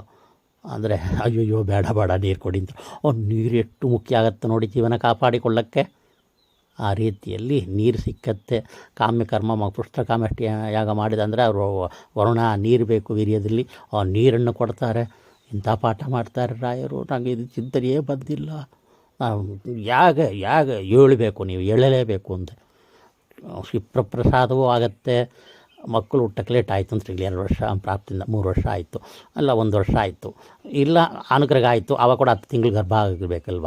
ಅಂದರೆ ಅಯ್ಯಯ್ಯೋ ಬೇಡ ನೀರು ಕೊಡಿ ಅಂತ. ನೀರು ಎಷ್ಟು ಮುಖ್ಯ ಆಗುತ್ತೆ ನೋಡಿ ಜೀವನ ಕಾಪಾಡಿಕೊಳ್ಳೋಕ್ಕೆ. ಆ ರೀತಿಯಲ್ಲಿ ನೀರು ಸಿಕ್ಕತ್ತೆ. ಕಾಮ್ಯಕರ್ಮ ಪುಷ್ಟಕಾಮ್ಯಷ್ಟಿ ಯಾಗ ಮಾಡಿದಂದರೆ ಅವರು ವರುಣ ನೀರು ಬೇಕು ವೀರ್ಯದಲ್ಲಿ, ಆ ನೀರನ್ನು ಕೊಡ್ತಾರೆ. ಇಂಥ ಪಾಠ ಮಾಡ್ತಾರೆ ರಾಯರು. ನನಗೆ ಇದು ಚಿಂತನೆಯೇ ಬಂದಿಲ್ಲ. ಯಾಗ ಏಳಬೇಕು, ನೀವು ಏಳಲೇಬೇಕು ಅಂದೆ. ಕ್ಷಿಪ್ರಪ್ರಸಾದವೂ ಆಗತ್ತೆ. ಮಕ್ಕಳು ಹುಟ್ಟಕ್ಕೆ ಲೇಟ್ ಆಯಿತು ಅಂತ ಹೇಳಿ 2 ವರ್ಷ ಪ್ರಾಪ್ತಿಯಿಂದ 3 ವರ್ಷ ಆಯಿತು, ಅಲ್ಲ 1 ವರ್ಷ ಆಯಿತು, ಇಲ್ಲ ಅನುಗ್ರಹ ಆಯಿತು. ಆವಾಗ ಕೂಡ 10 ತಿಂಗಳು ಗರ್ಭ ಆಗಬೇಕಲ್ವ,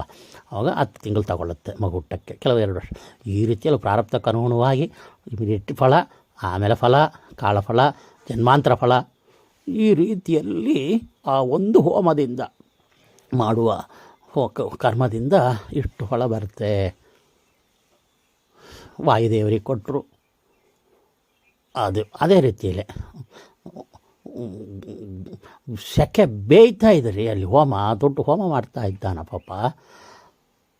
ಆವಾಗ 10 ತಿಂಗಳು ತಗೊಳ್ಳುತ್ತೆ ಮಗು ಹುಟ್ಟಕ್ಕೆ, ಕೆಲವು 2 ವರ್ಷ. ಈ ರೀತಿಯಲ್ಲಿ ಪ್ರಾರಬ್ಧಕ್ಕೆ ಅನುಗುಣವಾಗಿ ಇಮಿಡಿಯೇಟ್ ಫಲ, ಆಮೇಲೆ ಫಲ, ಕಾಳಫಲ, ಜನ್ಮಾಂತರ ಫಲ. ಈ ರೀತಿಯಲ್ಲಿ ಆ ಒಂದು ಹೋಮದಿಂದ ಮಾಡುವ ಕರ್ಮದಿಂದ ಇಷ್ಟು ಫಲ ಬರುತ್ತೆ. ವಾಯುದೇವರಿಗೆ ಕೊಟ್ಟರು. ಅದೇ ರೀತಿಯಲ್ಲೇ ಸೆಕೆ ಬೇಯ್ತಾ ಇದ್ರಿ ಅಲ್ಲಿ ದೊಡ್ಡ ಹೋಮ ಮಾಡ್ತಾ ಇದ್ದಾನ ಪಾಪ.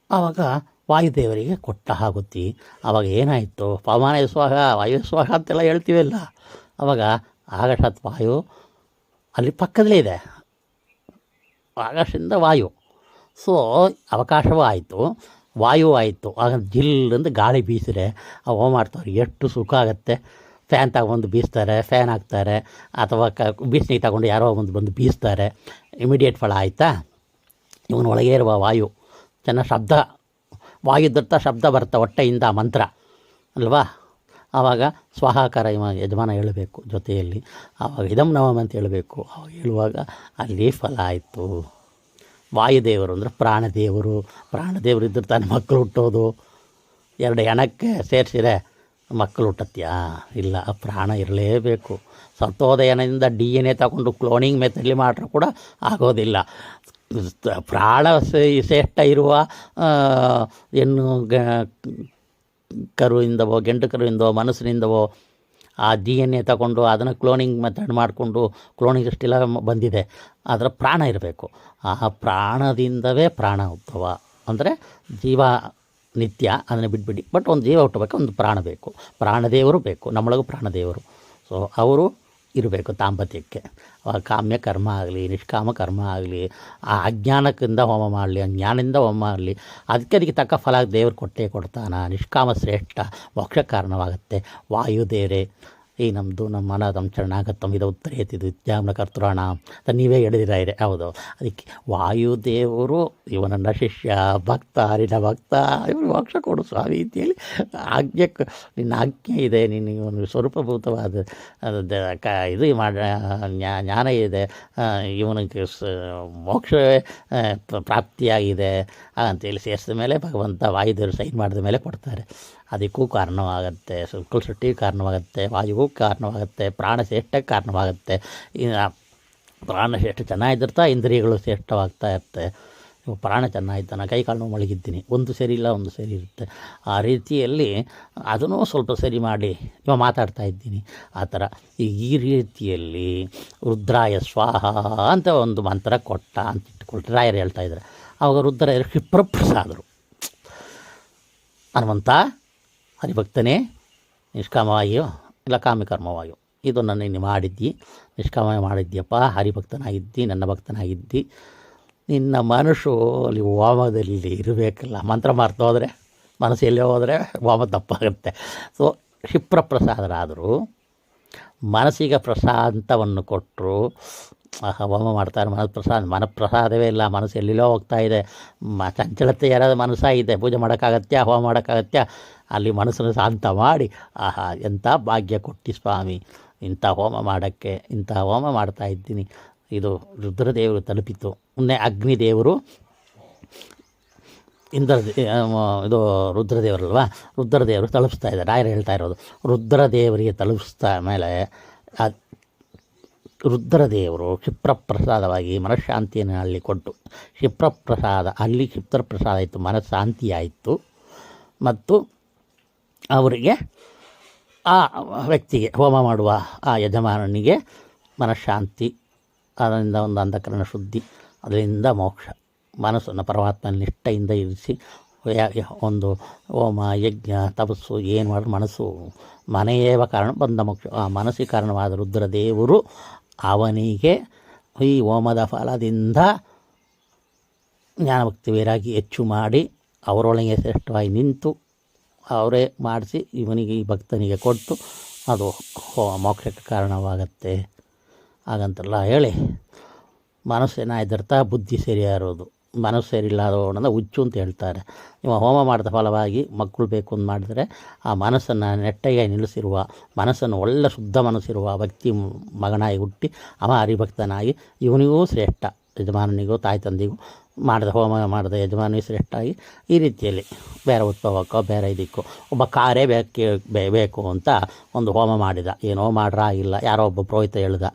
ಆವಾಗ ವಾಯುದೇವರಿಗೆ ಕೊಟ್ಟ ಆಗುತ್ತಿ. ಆವಾಗ ಏನಾಯಿತು, ಪವಮಾನ ಸ್ವಾಹ ವಾಯು ಸ್ವಾಹ ಅಂತೆಲ್ಲ ಹೇಳ್ತೀವಲ್ಲ, ಆವಾಗ ಆಗಸತ್ ವಾಯು ಅಲ್ಲಿ ಪಕ್ಕದಲ್ಲೇ ಇದೆ, ಆಗಸದಿಂದ ವಾಯು. ಸೊ ಅವಕಾಶವೂ ಆಯಿತು, ವಾಯು ಆಯಿತು. ಆಗ ಜಿಲ್ಲಂದು ಗಾಳಿ ಬೀಸಿದ್ರೆ ಆ ಹೋಮ ಮಾಡ್ತವ್ರು ಎಷ್ಟು ಸುಖ ಆಗುತ್ತೆ. ಫ್ಯಾನ್ ತಗೊಂಡು ಬೀಸ್ತಾರೆ, ಫ್ಯಾನ್ ಹಾಕ್ತಾರೆ, ಅಥವಾ ಬೀಸ್ನಿಗೆ ತಗೊಂಡು ಯಾರೋ ಬಂದು ಬೀಸ್ತಾರೆ. ಇಮಿಡಿಯೇಟ್ ಫಲ ಆಯಿತಾ. ಇವನೊಳಗೆ ಇರುವ ವಾಯು ಚೆನ್ನಾಗಿ ಶಬ್ದ, ವಾಯುದತ್ತ ಶಬ್ದ ಬರುತ್ತೆ ಹೊಟ್ಟೆಯಿಂದ, ಮಂತ್ರ ಅಲ್ವಾ. ಆವಾಗ ಸ್ವಾಹಾಕಾರ ಯಜಮಾನ ಹೇಳಬೇಕು ಜೊತೆಯಲ್ಲಿ. ಆವಾಗ ಇದಂ ನವಮ್ ಅಂತ ಹೇಳಬೇಕು. ಆವಾಗ ಹೇಳುವಾಗ ಅಲ್ಲಿ ಫಲ ಆಯಿತು. ವಾಯುದೇವರು ಅಂದರೆ ಪ್ರಾಣದೇವರು ಇದ್ದರೆ ತಾನೇ ಮಕ್ಕಳು ಹುಟ್ಟೋದು. 2 ಹೆಣಕ್ಕೆ ಸೇರಿಸಿರೆ ಮಕ್ಕಳು ಹುಟ್ಟತ್ಯಾ? ಇಲ್ಲ, ಪ್ರಾಣ ಇರಲೇಬೇಕು. ಸತ್ತೋದಯನದಿಂದ DNA ತಗೊಂಡು ಕ್ಲೋನಿಂಗ್ ಮೆಥಡ್ಲಿ ಮಾಡ್ರೂ ಕೂಡ ಆಗೋದಿಲ್ಲ. ಪ್ರಾಣ ಶ್ರೇಷ್ಠ ಇರುವ ಹೆಣ್ಣು ಕರುವಿಂದವೋ ಗಂಡು ಕರುವಿಂದವೋ ಮನಸ್ಸಿನಿಂದವೋ ಆ DNA ತಗೊಂಡು ಅದನ್ನು ಕ್ಲೋನಿಂಗ್ ಮೆಥಡ್ ಮಾಡಿಕೊಂಡು, ಕ್ಲೋನಿಂಗ್ ಅಷ್ಟೆಲ್ಲ ಬಂದಿದೆ. ಅದರ ಪ್ರಾಣ ಇರಬೇಕು. ಆ ಪ್ರಾಣದಿಂದವೇ ಪ್ರಾಣ ಉದ್ಭವ. ಅಂದರೆ ಜೀವ ನಿತ್ಯ, ಅದನ್ನು ಬಿಟ್ಬಿಡಿ. ಬಟ್ ಒಂದು ಜೀವ ಹುಟ್ಟಬೇಕು, ಒಂದು ಪ್ರಾಣ ಬೇಕು. ಪ್ರಾಣದೇವರು ಬೇಕು, ನಮ್ಮೊಳಗೂ ಪ್ರಾಣದೇವರು. ಸೊ ಅವರು ಇರಬೇಕು ದಾಂಪತ್ಯಕ್ಕೆ. ಕಾಮ್ಯ ಕರ್ಮ ಆಗಲಿ, ನಿಷ್ಕಾಮ ಕರ್ಮ ಆಗಲಿ, ಆ ಅಜ್ಞಾನಕ್ಕಿಂದ ಹೋಮ ಮಾಡಲಿ, ಜ್ಞಾನದಿಂದ ಹೋಮ ಮಾಡಲಿ, ಅದಕ್ಕೆ ತಕ್ಕ ಫಲ ದೇವರು ಕೊಡ್ತಾನೆ. ನಿಷ್ಕಾಮ ಶ್ರೇಷ್ಠ, ಮೋಕ್ಷ ಕಾರಣವಾಗುತ್ತೆ. ವಾಯುದೇವರೇ ಈ ನಮ್ಮ ಮನ ತಮ್ಮ ಶರಣಾಗತಂ ಇದು ಉತ್ತರೇತಿದು ವಿದ್ಯಾಮ್ನ ಕರ್ತೃಣ ಅಂತ ನೀವೇ ಹೇಳಿದಿರ. ಹೌದು, ಅದಕ್ಕೆ ವಾಯುದೇವರು ಇವನನ್ನ ಶಿಷ್ಯ, ಭಕ್ತ, ಹರಿನ ಭಕ್ತ, ಇವನು ಮೋಕ್ಷ ಕೊಡು ಸ್ವಾಮಿ ಅಂತೇಳಿ ನಿನ್ನ ಆಜ್ಞೆ ಇದೆ, ಇವನು ಸ್ವರೂಪಭೂತವಾದ ಇದು ಜ್ಞಾನ ಇದೆ, ಇವನಿಗೆ ಮೋಕ್ಷವೇ ಪ್ರಾಪ್ತಿಯಾಗಿದೆ ಅಂತೇಳಿ ಸೇರಿಸಿದ ಮೇಲೆ ಭಗವಂತ ವಾಯುದೇವರು ಸೈನ್ ಮಾಡಿದ ಮೇಲೆ ಕೊಡ್ತಾರೆ. ಅದಕ್ಕೂ ಕಾರಣವಾಗುತ್ತೆ, ಸೃಷ್ಟಿಗೆ ಕಾರಣವಾಗುತ್ತೆ, ವಾಯುಗೂ ಕಾರಣವಾಗುತ್ತೆ, ಪ್ರಾಣ ಶ್ರೇಷ್ಠಕ್ಕೆ ಕಾರಣವಾಗುತ್ತೆ. ಪ್ರಾಣ ಶ್ರೇಷ್ಠ ಚೆನ್ನಾಗಿದ್ದಿರ್ತಾ ಇಂದ್ರಿಯಗಳು ಶ್ರೇಷ್ಠವಾಗ್ತಾ ಇರುತ್ತೆ. ಪ್ರಾಣ ಚೆನ್ನಾಗಿದ್ದಾನೆ, ಕೈ ಕಾಲು ಮಲಗಿದ್ದೀನಿ, ಒಂದು ಸರಿ ಇಲ್ಲ ಒಂದು ಸರಿ ಇರುತ್ತೆ. ಆ ರೀತಿಯಲ್ಲಿ ಅದನ್ನೂ ಸ್ವಲ್ಪ ಸರಿ ಮಾಡಿ ಇವಾಗ ಮಾತಾಡ್ತಾ ಇದ್ದೀನಿ. ಆ ಥರ ಈ ರೀತಿಯಲ್ಲಿ ರುದ್ರಾಯ ಸ್ವಾಹ ಅಂತ ಒಂದು ಮಂತ್ರ ಕೊಟ್ಟ ಅಂತ ಇಟ್ಕೊಳ್ತಾರೆ, ರಾಯರು ಹೇಳ್ತಾ ಇದ್ದಾರೆ. ಆವಾಗ ರುದ್ರಾಯರು ಕ್ಷಿಪ್ರಪ್ರಸಾದರು. ಹನುಮಂತ ಹರಿಭಕ್ತನೇ, ನಿಷ್ಕಾಮವಾಯು ಇಲ್ಲ ಕಾಮ್ಯಕರ್ಮವಾಯು ಇದು ನನ್ನ ಮಾಡಿದ್ದಿ, ನಿಷ್ಕಾಮ ಮಾಡಿದ್ಯಪ್ಪ, ಹರಿಭಕ್ತನಾಗಿದ್ದಿ, ನನ್ನ ಭಕ್ತನಾಗಿದ್ದಿ. ನಿನ್ನ ಮನಸ್ಸು ಅಲ್ಲಿ ಹೋಮದಲ್ಲಿ ಇರಬೇಕಲ್ಲ. ಮಂತ್ರ ಮರ್ತೋದ್ರೆ ಮನಸ್ಸು ಎಲ್ಲೇ ಹೋದರೆ ಹೋಮ ತಪ್ಪಾಗುತ್ತೆ. ಸೊ ಕ್ಷಿಪ್ರಪ್ರಸಾದರಾದರೂ ಮನಸ್ಸಿಗೆ ಪ್ರಶಾಂತವನ್ನು ಕೊಟ್ಟರು. ಹೋಮ ಮಾಡ್ತಾರೆ, ಮನಪ್ರಸಾದವೇ ಇಲ್ಲ, ಮನಸ್ಸು ಎಲ್ಲೆಲ್ಲೋ ಹೋಗ್ತಾ ಇದೆ. ಚಂಚಲತೆ ಯಾರಾದ ಮನಸ್ಸಾಗಿದೆ, ಪೂಜೆ ಮಾಡೋಕ್ಕಾಗತ್ಯ, ಹೋಮ ಮಾಡೋಕ್ಕಾಗತ್ಯ, ಅಲ್ಲಿ ಮನಸ್ಸನ್ನು ಶಾಂತ ಮಾಡಿ, ಎಂಥ ಭಾಗ್ಯ ಕೊಟ್ಟು ಸ್ವಾಮಿ, ಇಂಥ ಹೋಮ ಮಾಡೋಕ್ಕೆ, ಇಂಥ ಹೋಮ ಮಾಡ್ತಾ ಇದ್ದೀನಿ. ಇದು ರುದ್ರದೇವರು ತಲುಪಿತು. ಅಗ್ನಿದೇವರು ಇದು ರುದ್ರದೇವರಲ್ವ, ರುದ್ರದೇವರು ತಲುಪಿಸ್ತಾ ಇದ್ದಾರೆ. ರಾಯರು ಹೇಳ್ತಾ ಇರೋದು ರುದ್ರದೇವರಿಗೆ ತಲುಪಿಸ್ತಾ ಮೇಲೆ ರುದ್ರದೇವರು ಕ್ಷಿಪ್ರಪ್ರಸಾದವಾಗಿ ಮನಃಶಾಂತಿಯನ್ನು ಅಲ್ಲಿ ಕೊಟ್ಟು, ಕ್ಷಿಪ್ರಪ್ರಸಾದ ಅಲ್ಲಿ ಕ್ಷಿಪ್ರಪ್ರಸಾದ ಆಯಿತು, ಮನಃಶಾಂತಿ ಆಯಿತು. ಮತ್ತು ಅವರಿಗೆ ಆ ವ್ಯಕ್ತಿಗೆ ಹೋಮ ಮಾಡುವ ಆ ಯಜಮಾನನಿಗೆ ಮನಃಶಾಂತಿ, ಅದರಿಂದ ಒಂದು ಅಂತಃಕರಣ ಶುದ್ಧಿ, ಅದರಿಂದ ಮೋಕ್ಷ. ಮನಸ್ಸನ್ನು ಪರಮಾತ್ಮನ ನಿಷ್ಠೆಯಿಂದ ಇರಿಸಿ ಒಂದು ಹೋಮ ಯಜ್ಞ ತಪಸ್ಸು ಏನು ಮಾಡಿದ್ರೆ ಮನಸ್ಸು ಮನೆಯೇವ ಕಾರಣ ಬಂದ ಮೋಕ್ಷ. ಆ ಮನಸ್ಸಿಗೆ ಕಾರಣವಾದ ರುದ್ರದೇವರು ಅವನಿಗೆ ಈ ಹೋಮದ ಫಲದಿಂದ ಜ್ಞಾನಭಕ್ತಿ ವೈರಾಗಿ ಹೆಚ್ಚು ಮಾಡಿ ಅವರೊಳಗೆ ಶ್ರೇಷ್ಠವಾಗಿ ನಿಂತು ಅವರೇ ಮಾಡಿಸಿ ಇವನಿಗೆ ಈ ಭಕ್ತನಿಗೆ ಕೊಟ್ಟು ಅದು ಮೋಕ್ಷಕ್ಕೆ ಕಾರಣವಾಗತ್ತೆ ಹಾಗಂತೆಲ್ಲ ಹೇಳಿ ಮನಸ್ಸೇನಾಯ್ದಿರ್ತ ಬುದ್ಧಿ ಸರಿಯಾರೋದು. ಮನಸ್ಸು ಸರಿಯಿಲ್ಲದವನನ್ನು ಹುಚ್ಚು ಅಂತ ಹೇಳ್ತಾರೆ. ಇವ ಹೋಮ ಮಾಡಿದ ಫಲವಾಗಿ ಮಕ್ಕಳು ಬೇಕು ಅಂತ ಮಾಡಿದರೆ ಆ ಮನಸ್ಸನ್ನು ನೆಟ್ಟಗೆ ನಿಲ್ಲಿಸಿರುವ, ಮನಸ್ಸನ್ನು ಒಳ್ಳೆ ಶುದ್ಧ ಮನಸ್ಸಿರುವ ವ್ಯಕ್ತಿ ಮಗನಾಗಿ ಹುಟ್ಟಿ ಅವ ಹರಿಭಕ್ತನಾಗಿ ಇವನಿಗೂ ಶ್ರೇಷ್ಠ, ಯಜಮಾನನಿಗೂ ತಾಯಿ ತಂದೆಗೂ ಮಾಡಿದ ಹೋಮ ಮಾಡಿದ ಯಜಮಾನಿಗೂ ಶ್ರೇಷ್ಠಾಗಿ ಈ ರೀತಿಯಲ್ಲಿ ಬೇರೆ ಉತ್ಸವಕ್ಕೋ ಬೇರೆ ಇದಕ್ಕೋ ಒಬ್ಬ ಕಾರೇ ಬೇಕು ಅಂತ ಒಂದು ಹೋಮ ಮಾಡಿದ. ಏನೋ ಮಾಡ್ರ ಇಲ್ಲ, ಯಾರೋ ಒಬ್ಬ ಪುರೋಹಿತ ಹೇಳ್ದ.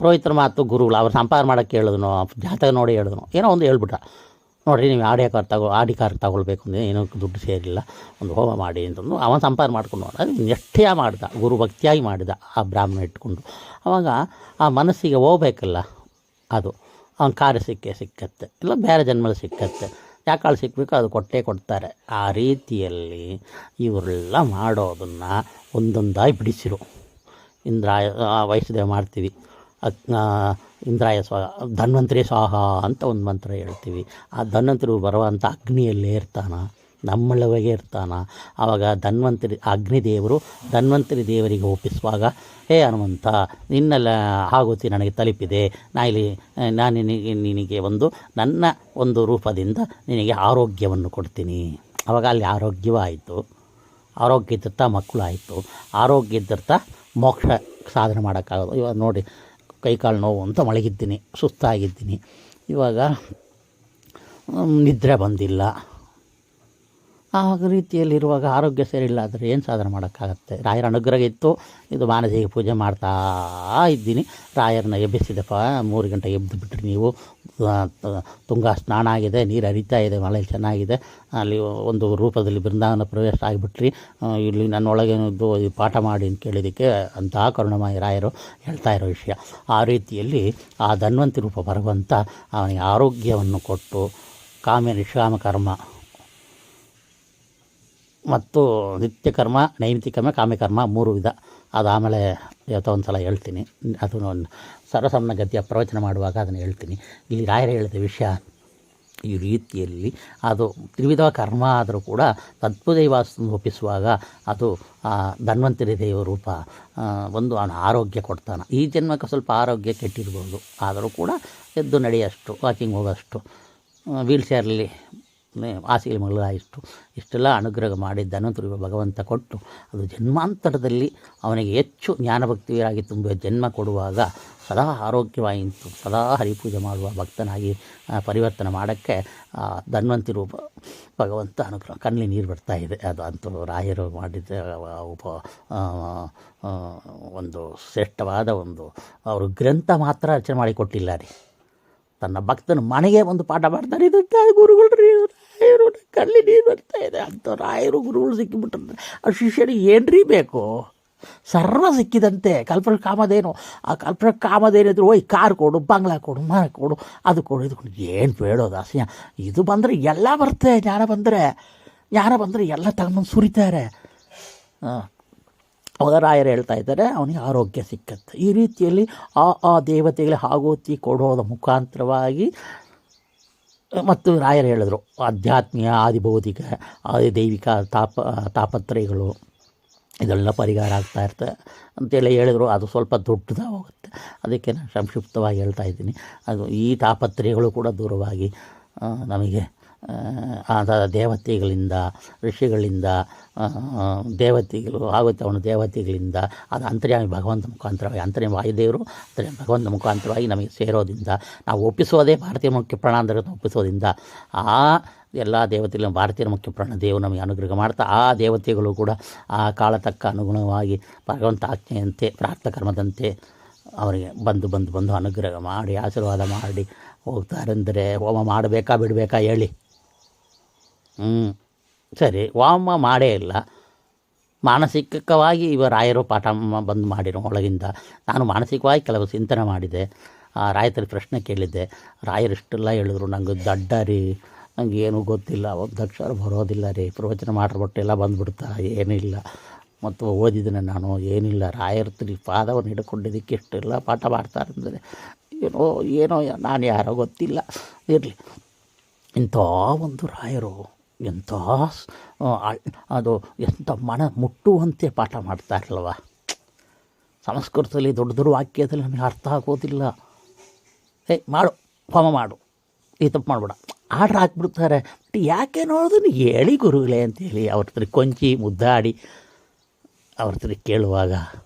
ಪುರೋಹಿತರ ಮಾತು ಗುರುಗಳು ಅವ್ರು ಸಂಪಾದನೆ ಮಾಡೋಕ್ಕೆ ಹೇಳಿದ್ನೋ, ಜಾತಕ ನೋಡಿ ಹೇಳಿದ್ನೋ, ಏನೋ ಒಂದು ಹೇಳ್ಬಿಟ್ಟ. ನೋಡಿರಿ ನೀವು ಆಡಿ ಕಾರ್ ತಗೊಳ್ಬೇಕು ಅಂದರೆ ಏನೋ ದುಡ್ಡು ಸೇರಿಲ್ಲ, ಒಂದು ಹೋಮ ಮಾಡಿ ಅಂತಂದು ಅವನು ಸಂಪಾದನೆ ಮಾಡ್ಕೊಂಡು ಎಷ್ಟೇ ಮಾಡ್ದ, ಗುರು ಭಕ್ತಿಯಾಗಿ ಮಾಡಿದ ಆ ಬ್ರಾಹ್ಮಣ ಇಟ್ಕೊಂಡು. ಆವಾಗ ಆ ಮನಸ್ಸಿಗೆ ಹೋಗ್ಬೇಕಲ್ಲ, ಅದು ಅವನ ಕಾರ್ಯ ಸಿಕ್ಕತ್ತೆ, ಇಲ್ಲ ಬೇರೆ ಜನ್ಮದಲ್ಲಿ ಸಿಕ್ಕತ್ತೆ. ಯಾಕಾಳು ಸಿಕ್ಕಬೇಕು ಅದು ಕೊಡ್ತಾರೆ. ಆ ರೀತಿಯಲ್ಲಿ ಇವರೆಲ್ಲ ಮಾಡೋದನ್ನು ಒಂದೊಂದಾಗಿ ಬಿಡಿಸಿರು. ಇಂದ್ರಾಯ ವಯಸ್ಸದೇವ ಮಾಡ್ತೀವಿ, ಇಂದ್ರಾಯ ಧನ್ವಂತರಿ ಸ್ವಾಹ ಅಂತ ಒಂದು ಮಂತ್ರ ಹೇಳ್ತೀವಿ. ಆ ಧನ್ವಂತರಿ ಬರುವಂಥ ಅಗ್ನಿಯಲ್ಲೇ ಇರ್ತಾನೆ, ನಮ್ಮೊಳಗೆ ಇರ್ತಾನೆ. ಆವಾಗ ಅಗ್ನಿದೇವರು ಧನ್ವಂತರಿ ದೇವರಿಗೆ ಒಪ್ಪಿಸುವಾಗ, ಹೇ ಹನುಮಂತ, ನಿನ್ನೆಲ್ಲ ಆಗುತ್ತಿ ನನಗೆ ತಲುಪಿದೆ, ನಾನು ನಿನಗೆ ನನ್ನ ಒಂದು ರೂಪದಿಂದ ನಿನಗೆ ಆರೋಗ್ಯವನ್ನು ಕೊಡ್ತೀನಿ. ಆವಾಗ ಅಲ್ಲಿ ಆರೋಗ್ಯವೂ ಆಯಿತು, ಆರೋಗ್ಯ ಇದ್ದಿರ್ತ ಮಕ್ಕಳು ಆಯಿತು, ಆರೋಗ್ಯ ಇದ್ದಿರ್ತ ಮೋಕ್ಷ ಸಾಧನೆ ಮಾಡೋಕ್ಕಾಗೋದು. ಇವಾಗ ನೋಡಿ ಕೈಕಾಲು ನೋವು ಅಂತ ಮಲಗಿದ್ದೀನಿ, ಸುಸ್ತಾಗಿದ್ದೀನಿ, ಇವಾಗ ನಿದ್ರೆ ಬಂದಿಲ್ಲ. ಆ ರೀತಿಯಲ್ಲಿರುವಾಗ ಆರೋಗ್ಯ ಸರಿಯಿಲ್ಲ ಆದರೆ ಏನು ಸಾಧನೆ ಮಾಡೋಕ್ಕಾಗತ್ತೆ? ರಾಯರ ಅನುಗ್ರಹ ಇತ್ತು, ಇದು ಮಾನಸಿಕ ಪೂಜೆ ಮಾಡ್ತಾ ಇದ್ದೀನಿ. ರಾಯರನ್ನ ಎಬ್ಬಿಸಿದಪ್ಪ, 3 ಗಂಟೆಗೆ ಎದ್ದು ಬಿಟ್ಟರೆ ನೀವು, ತುಂಗಾ ಸ್ನಾನ ಆಗಿದೆ, ನೀರು ಹರಿತಾ ಇದೆ, ಮಳೆ ಚೆನ್ನಾಗಿದೆ, ಅಲ್ಲಿ ಒಂದು ರೂಪದಲ್ಲಿ ಬೃಂದಾವನ ಪ್ರವೇಶ ಆಗಿಬಿಟ್ರಿ, ಇಲ್ಲಿ ನನ್ನೊಳಗೆ ಪಾಠ ಮಾಡಿ ಅಂತ ಕೇಳಿದ್ದಕ್ಕೆ ಅಂತಹ ಕರುಣಮಯ ರಾಯರು ಹೇಳ್ತಾ ಇರೋ ವಿಷಯ. ಆ ರೀತಿಯಲ್ಲಿ ಆ ಧನ್ವಂತಿ ರೂಪ ಬರುವಂಥ ಅವನಿಗೆ ಆರೋಗ್ಯವನ್ನು ಕೊಟ್ಟು ಕಾಮ್ಯ ನಿಷ್ಕಾಮ ಕರ್ಮ ಮತ್ತು ನಿತ್ಯಕರ್ಮ, ನೈಮಿತ್ತಿಕರ್ಮ, ಕಾಮ್ಯಕರ್ಮ 3 ವಿಧ. ಅದಾದಮೇಲೆ ಇವತ್ತು ಒಂದು ಸಲ ಹೇಳ್ತೀನಿ, ಅದು ಸರ್ವಸಮನ ಗತಿಯ ಪ್ರವಚನ ಮಾಡುವಾಗ ಅದನ್ನು ಹೇಳ್ತೀನಿ. ಇಲ್ಲಿ ರಾಯರು ಹೇಳಿದ ವಿಷಯ ಈ ರೀತಿಯಲ್ಲಿ ಅದು ತ್ರಿವಿಧ ಕರ್ಮ ಆದರೂ ಕೂಡ ತತ್ವದೈವಾಸ್ತನ್ನು ಒಪ್ಪಿಸುವಾಗ ಅದು ಧನ್ವಂತರಿ ದೇವ ರೂಪ ಒಂದು ಅವನ ಆರೋಗ್ಯ ಕೊಡ್ತಾನೆ. ಈ ಜನ್ಮಕ್ಕೆ ಸ್ವಲ್ಪ ಆರೋಗ್ಯ ಕೆಟ್ಟಿರ್ಬೋದು, ಆದರೂ ಕೂಡ ಎದ್ದು ನಡೆಯೋಷ್ಟು, ವಾಕಿಂಗ್ ಹೋಗೋಷ್ಟು, ವೀಲ್ ಚೇರಲ್ಲಿ ಹಾಸಿಗೆ ಮಗಳ ಇಷ್ಟೆಲ್ಲ ಅನುಗ್ರಹ ಮಾಡಿ ಧನ್ವಂತರಿ ಭಗವಂತ ಕೊಟ್ಟು ಅದು ಜನ್ಮಾಂತರದಲ್ಲಿ ಅವನಿಗೆ ಹೆಚ್ಚು ಜ್ಞಾನಭಕ್ತಿಯಾಗಿ ತುಂಬ ಜನ್ಮ ಕೊಡುವಾಗ ಸದಾ ಆರೋಗ್ಯವಾಯಿತು, ಸದಾ ಹರಿಪೂಜೆ ಮಾಡುವ ಭಕ್ತನಾಗಿ ಪರಿವರ್ತನೆ ಮಾಡೋಕ್ಕೆ ಧನ್ವಂತಿ ರೂಪ ಭಗವಂತ ಅನುಗ್ರಹ. ಕಣ್ಣಲ್ಲಿ ನೀರು ಬರ್ತಾಯಿದೆ. ಅದು ಅಂತೂ ರಾಯರು ಮಾಡಿದ ಒಂದು ಶ್ರೇಷ್ಠವಾದ ಅವರು ಗ್ರಂಥ ಮಾತ್ರ ರಚನೆ ಮಾಡಿಕೊಟ್ಟಿಲ್ಲ ರೀ, ತನ್ನ ಭಕ್ತನ ಮನೆಗೆ ಒಂದು ಪಾಠ ಮಾಡ್ತಾರೆ. ಇದು ಗುರುಗಳು ರೀ, ರಾಯರು ಕಣ್ಣಲ್ಲಿ ನೀರು ಬರ್ತಾ ಇದೆ ಅಂತ ರಾಯರು ಗುರುಗಳು ಸಿಕ್ಕಿಬಿಟ್ರೆ ಆ ಶಿಷ್ಯನಿಗೆ ಏನ್ರೀ ಬೇಕು? ಸರ್ವ ಸಿಕ್ಕಿದಂತೆ. ಕಲ್ಪನ ಕಾಮಧೇನು, ಆ ಕಲ್ಪನ ಕಾಮಧೇನಿದ್ರು ಕಾರ್ ಕೊಡು, ಬಂಗ್ಲಾ ಕೊಡು, ಮರ ಕೊಡು, ಅದು ಕೊಡು, ಇದು ಕೊಡು, ಏನು ಬೇಡೋದು ಅಸಹ್ಯ. ಇದು ಬಂದರೆ ಎಲ್ಲ ಬರುತ್ತೆ, ಜ್ಞಾನ ಬಂದರೆ ಎಲ್ಲ ತಗೊಂಡು ಸುರಿತಾರೆ. ಅವಾಗ ರಾಯರು ಹೇಳ್ತಾ ಇದ್ದಾರೆ ಅವನಿಗೆ ಆರೋಗ್ಯ ಸಿಕ್ಕತ್ತೆ. ಈ ರೀತಿಯಲ್ಲಿ ಆ ದೇವತೆಗಳಿಗೆ ಆಹುತಿ ಕೊಡೋದ ಮುಖಾಂತರವಾಗಿ ಮತ್ತು ರಾಯರು ಹೇಳಿದ್ರು ಆಧ್ಯಾತ್ಮಿಕ, ಆದಿಭೌತಿಕ, ಆದಿದೈವಿಕ ತಾಪತ್ರಯಗಳು ಇದೆಲ್ಲ ಪರಿಹಾರ ಆಗ್ತಾ ಇರ್ತದೆ ಅಂತೇಳಿ ಹೇಳಿದ್ರು. ಅದು ಸ್ವಲ್ಪ ದೊಡ್ಡದಾಗಿ ಹೋಗುತ್ತೆ, ಅದಕ್ಕೆ ನಾನು ಸಂಕ್ಷಿಪ್ತವಾಗಿ ಹೇಳ್ತಾ ಇದ್ದೀನಿ. ಅದು ಈ ತಾಪತ್ರಯಗಳು ಕೂಡ ದೂರವಾಗಿ ನಮಗೆ ದೇವತೆಗಳಿಂದ, ಋಷಿಗಳಿಂದ, ದೇವತೆಗಳು ಆಗುತ್ತೆ ಅವನ ದೇವತೆಗಳಿಂದ, ಅದು ಅಂತರ್ಯಾಮಿ ಭಗವಂತ ಮುಖಾಂತರವಾಗಿ, ಅಂತರ್ಯಾಮಿ ವಾಯುದೇವರು ಅಂತರ್ಯಾಮಿ ಭಗವಂತ ಮುಖಾಂತರವಾಗಿ ನಮಗೆ ಸೇರೋದ್ರಿಂದ, ನಾವು ಒಪ್ಪಿಸೋದೇ ಭಾರತೀಯ ಮುಖ್ಯ ಪ್ರಾಣಾಂತರವನ್ನು ಒಪ್ಪಿಸೋದ್ರಿಂದ ಆ ಎಲ್ಲ ದೇವತೆಗಳು ಭಾರತೀಯ ಮುಖ್ಯ ಪ್ರಾಣ ದೇವರು ನಮಗೆ ಅನುಗ್ರಹ ಮಾಡ್ತಾ, ಆ ದೇವತೆಗಳು ಕೂಡ ಆ ಕಾಲತಕ್ಕ ಅನುಗುಣವಾಗಿ ಭಗವಂತ ಆಜ್ಞೆಯಂತೆ ಪ್ರಾರ್ಥಕರ್ಮದಂತೆ ಅವರಿಗೆ ಬಂದು ಅನುಗ್ರಹ ಮಾಡಿ ಆಶೀರ್ವಾದ ಮಾಡಿ ಹೋಗ್ತಾರೆಂದರೆ ಹೋಮ ಮಾಡಬೇಕಾ ಬಿಡಬೇಕಾ ಹೇಳಿ? ಸರಿ, ಹೋಮ ಮಾಡೇ ಇಲ್ಲ, ಮಾನಸಿಕವಾಗಿ ರಾಯರು ಪಾಠ ಬಂದು ಮಾಡಿರೋ ಒಳಗಿಂದ ನಾನು ಮಾನಸಿಕವಾಗಿ ಕೆಲವು ಚಿಂತನೆ ಮಾಡಿದೆ. ರಾಯತಲ್ಲಿ ಪ್ರಶ್ನೆ ಕೇಳಿದ್ದೆ, ರಾಯರು ಇಷ್ಟೆಲ್ಲ ಹೇಳಿದ್ರು, ನಂಗೆ ದಡ್ಡ ರೀ, ನನಗೆ ಏನೂ ಗೊತ್ತಿಲ್ಲ, ಒಂದು ಅಕ್ಷರ ಬರೋದಿಲ್ಲ ರೀ, ಪ್ರವಚನ ಮಾಡಿರ್ಬಿಟ್ಟು ಎಲ್ಲ ಬಂದುಬಿಡ್ತಾ, ಏನಿಲ್ಲ, ಮತ್ತು ಓದಿದ್ದೇನೆ ನಾನು, ಏನಿಲ್ಲ, ರಾಯರ್ತಿ ಪಾದವನ್ನು ಹಿಡ್ಕೊಂಡಿದ್ದಕ್ಕೆ ಇಷ್ಟೆಲ್ಲ ಪಾಠ ಮಾಡ್ತಾರೆ ಅಂದರೆ ಏನೋ ನಾನು ಯಾರೋ ಗೊತ್ತಿಲ್ಲ, ಇರಲಿ. ಇಂಥ ಒಂದು ರಾಯರು ಎಂಥ ಅದು ಎಂಥ ಮನ ಮುಟ್ಟುವಂತೆ ಪಾಠ ಮಾಡ್ತಾರಲ್ವ. ಸಂಸ್ಕೃತದಲ್ಲಿ ದೊಡ್ಡ ದೊಡ್ಡ ವಾಕ್ಯದಲ್ಲಿ ನಮಗೆ ಅರ್ಥ ಆಗೋದಿಲ್ಲ. ಮಾಡು, ಹೋಮ ಮಾಡು, ಈ ತಪ್ಪು ಮಾಡಬೇಡ, ಆರ್ಡ್ರ್ ಹಾಕ್ಬಿಡ್ತಾರೆ. ಬಟ್ ಯಾಕೆ ನೋಡೋದನ್ನು ಹೇಳಿ ಗುರುಗಳೇ ಅಂತೇಳಿ ಅವ್ರ ಹತ್ರ ಕೊಂಚಿ ಮುದ್ದಾಡಿ ಅವ್ರ ಹತ್ರ ಕೇಳುವಾಗ